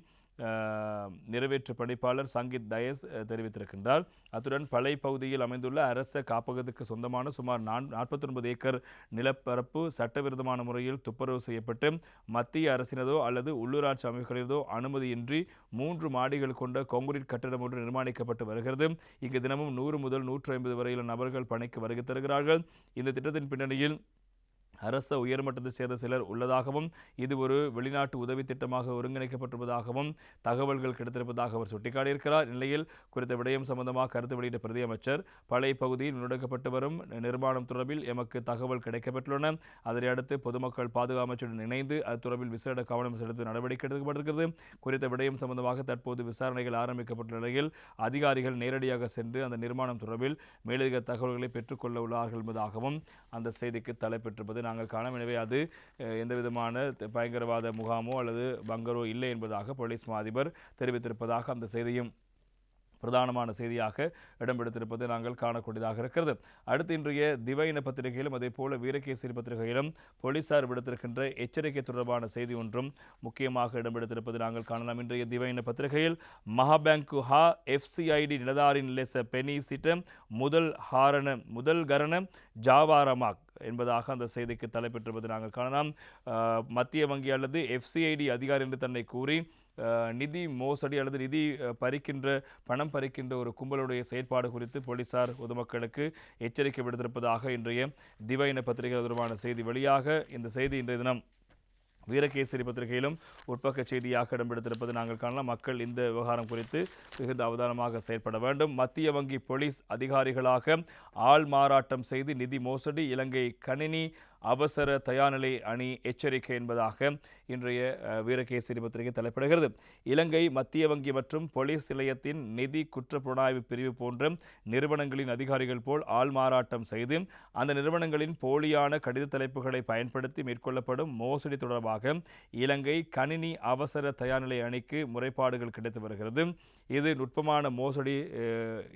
நிறைவேற்று பணிப்பாளர் சங்கீத் தயஸ் தெரிவித்திருக்கின்றார். அத்துடன் பழை பகுதியில் அமைந்துள்ள அரச காப்பகத்துக்கு சொந்தமான சுமார் 49 ஏக்கர் நிலப்பரப்பு சட்டவிரோதமான முறையில் துப்புரவு செய்யப்பட்டு மத்திய அரசினதோ அல்லது உள்ளூராட்சி அமைப்புகளினதோ அனுமதியின்றி 3 மாடிகள் கொண்ட கான்கிரீட் கட்டடம் ஒன்று நிர்மாணிக்கப்பட்டு வருகிறது. இங்கு தினமும் 100 முதல் 150 வரையிலான நபர்கள் பணிக்கு வருகை தருகிறார்கள். இந்த திட்டத்தின் பின்னணியில் அரச உயர்மட்டத்தை சேர்ந்த சிலர் உள்ளதாகவும் இது ஒரு வெளிநாட்டு உதவி திட்டமாக ஒருங்கிணைக்கப்பட்டிருப்பதாகவும் தகவல்கள் கிடைத்திருப்பதாக அவர் சுட்டிக்காட்டியிருக்கிறார். நிலையில் குறித்த விடயம் சம்பந்தமாக கருத்து வெளியிட்ட பிரதி அமைச்சர் பழைய பகுதியில் முன்னெடுக்கப்பட்டு வரும் நிர்மாணம் தொடர்பில் எமக்கு தகவல் கிடைக்கப்பட்டுள்ளன. அதனை அடுத்து பொதுமக்கள் பாதுகாப்பு அமைச்சருடன் இணைந்து அது தொடர்பில் விசேட கவனம் செலுத்த நடவடிக்கை எடுக்கப்பட்டிருக்கிறது. குறித்த விடயம் சம்பந்தமாக தற்போது விசாரணைகள் ஆரம்பிக்கப்பட்டுள்ள நிலையில் அதிகாரிகள் நேரடியாக சென்று அந்த நிர்மாணம் தொடர்பில் மேலதிக தகவல்களை பெற்றுக்கொள்ள உள்ளார்கள் என்பதாகவும் அந்த செய்திக்கு தலைப்பெற்றிருப்பது நாங்கள் காணோம். எனவே அது எந்த விதமான பயங்கரவாத முகாமோ அல்லது பங்கரோ இல்லை என்பதாக போலீஸ் மா அதிபர் தெரிவித்திருப்பதாக அந்த செய்தியும் பிரதானமான செய்தியாக இடம்பெடுத்திருப்பது நாங்கள் காணக்கூடியதாக இருக்கிறது. அடுத்து இன்றைய திவைன பத்திரிகையிலும் அதே போல வீரகேசரி பத்திரிகையிலும் போலீசார் விடுத்திருக்கின்ற எச்சரிக்கை தொடர்பான செய்தி ஒன்றும் முக்கியமாக இடம்பெடுத்திருப்பது நாங்கள் காணலாம். இன்றைய திவைன பத்திரிகையில் மகாபேங்கு ஹா எஃப்சிஐடி நிலதாரின் லெச பெனி சிட்டம் முதல் கரண ஜாவாரமாக் என்பதாக அந்த செய்திக்கு தலைப்பெற்றிருப்பது நாங்கள் காணலாம். மத்திய வங்கி அல்லது எஃப்சிஐடி அதிகாரி என்று தன்னை கூறி நிதி மோசடி அல்லது நிதி பணம் பறிக்கின்ற ஒரு கும்பலுடைய செயற்பாடு குறித்து போலீசார் பொதுமக்களுக்கு எச்சரிக்கை விடுத்திருப்பதாக இன்றைய திவையின பத்திரிகை தொடர்பான செய்தி வெளியாக இந்த செய்தி இன்றைய தினம் வீரகேசரி பத்திரிகையிலும் உட்பக்க செய்தியாக இடம்பெடுத்திருப்பது நாங்கள் காணலாம். மக்கள் இந்த விவகாரம் குறித்து மிகுந்த அவதானமாக செயற்பட வேண்டும். மத்திய வங்கி போலீஸ் அதிகாரிகளாக ஆள் மாறாட்டம் செய்து நிதி மோசடி, இலங்கை கணினி அவசர தயார்நிலை அணி எச்சரிக்கை என்பதாக இன்றைய வீரகேசரி பத்திரிகை தலைப்பிடுகிறது. இலங்கை மத்திய வங்கி மற்றும் போலீஸ் நிலையத்தின் நிதி குற்றப்புலனாய்வு பிரிவு போன்ற நிறுவனங்களின் அதிகாரிகள் போல் ஆள் மாறாட்டம் செய்து அந்த நிறுவனங்களின் போலியான கடித தலைப்புகளை பயன்படுத்தி மேற்கொள்ளப்படும் மோசடி தொடர்பாக இலங்கை கணினி அவசர தயார்நிலை அணிக்கு முறைப்பாடுகள் கிடைத்து வருகிறது. இது நுட்பமான மோசடி.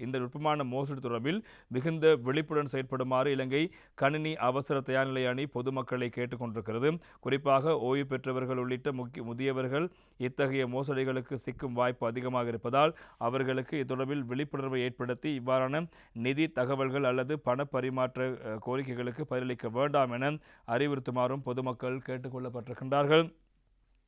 இந்த நுட்பமான மோசடி தொடர்பில் மிகுந்த விழிப்புடன் செயற்படுமாறு இலங்கை கணினி அவசர தயார்நிலை அணி பொதுமக்களை கேட்டுக்கொண்டிருக்கிறது. குறிப்பாக ஓய்வு பெற்றவர்கள் உள்ளிட்ட முதியவர்கள் இத்தகைய மோசடிகளுக்கு சிக்கும் வாய்ப்பு அதிகமாக இருப்பதால் அவர்களுக்கு இத்தொடர்பில் விழிப்புணர்வை ஏற்படுத்தி இவ்வாறான நிதி தகவல்கள் அல்லது பண பரிமாற்ற கோரிக்கைகளுக்கு பதிலளிக்க வேண்டாம் என அறிவுறுத்துமாறும் பொதுமக்கள் கேட்டுக்கொள்ளப்பட்டிருக்கின்றார்கள்.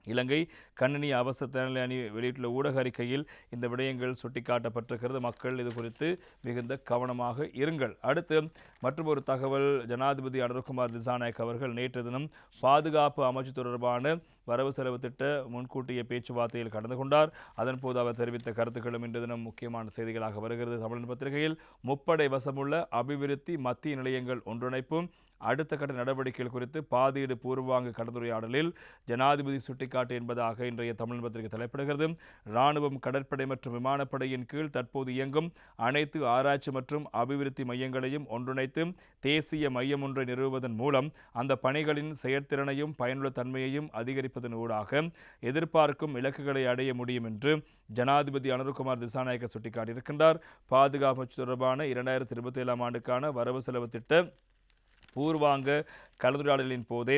இலங்கை கணினி அவசர தயார்நிலை அணி வெளியிட்டுள்ள ஊடக அறிக்கையில் இந்த விடயங்கள் சுட்டிக்காட்டப்பட்டிருக்கிறது. மக்கள் இது குறித்து மிகுந்த கவனமாக இருங்கள். அடுத்து மற்றும் ஒரு தகவல், ஜனாதிபதி அனுரகுமார் திசாநாயக் அவர்கள் நேற்று தினம் பாதுகாப்பு அமைச்சு தொடர்பான வரவு செலவு திட்ட முன்கூட்டிய பேச்சுவார்த்தையில் கலந்து கொண்டார். அதன்போது அவர் தெரிவித்த கருத்துக்களும் இன்று தினம் முக்கியமான செய்திகளாக வருகிறது. தமிழ் பத்திரிகையில் முப்படை வசமுள்ள அபிவிருத்தி மத்திய நிலையங்கள் ஒன்றிணைப்பும் அடுத்த கட்ட நடவடிக்கைகள் குறித்து பாதீடு பூர்வாங்க கலந்துரையாடலில் ஜனாதிபதி சுட்டிக்காட்டு என்பதாக இன்றைய தமிழ் பத்திரிகை தலைப்பிடுகிறது. இராணுவம், கடற்படை மற்றும் விமானப்படையின் கீழ் தற்போது இயங்கும் அனைத்து ஆராய்ச்சி மற்றும் அபிவிருத்தி மையங்களையும் ஒன்றிணைத்து தேசிய மையம் ஒன்றை நிறுவுவதன் மூலம் அந்த பணிகளின் செயற்திறனையும் பயனுள்ள தன்மையையும் அதிகரிப்பதன் ஊடாக எதிர்பார்க்கும் இலக்குகளை அடைய முடியும் என்று ஜனாதிபதி அனுரகுமார் திசாநாயக்க சுட்டிக்காட்டியிருக்கின்றார். பாதுகாப்பு தொடர்பான 2027 ஆண்டுக்கான வரவு செலவு திட்ட பூர்வாங்க கலந்துரையாடலின் போதே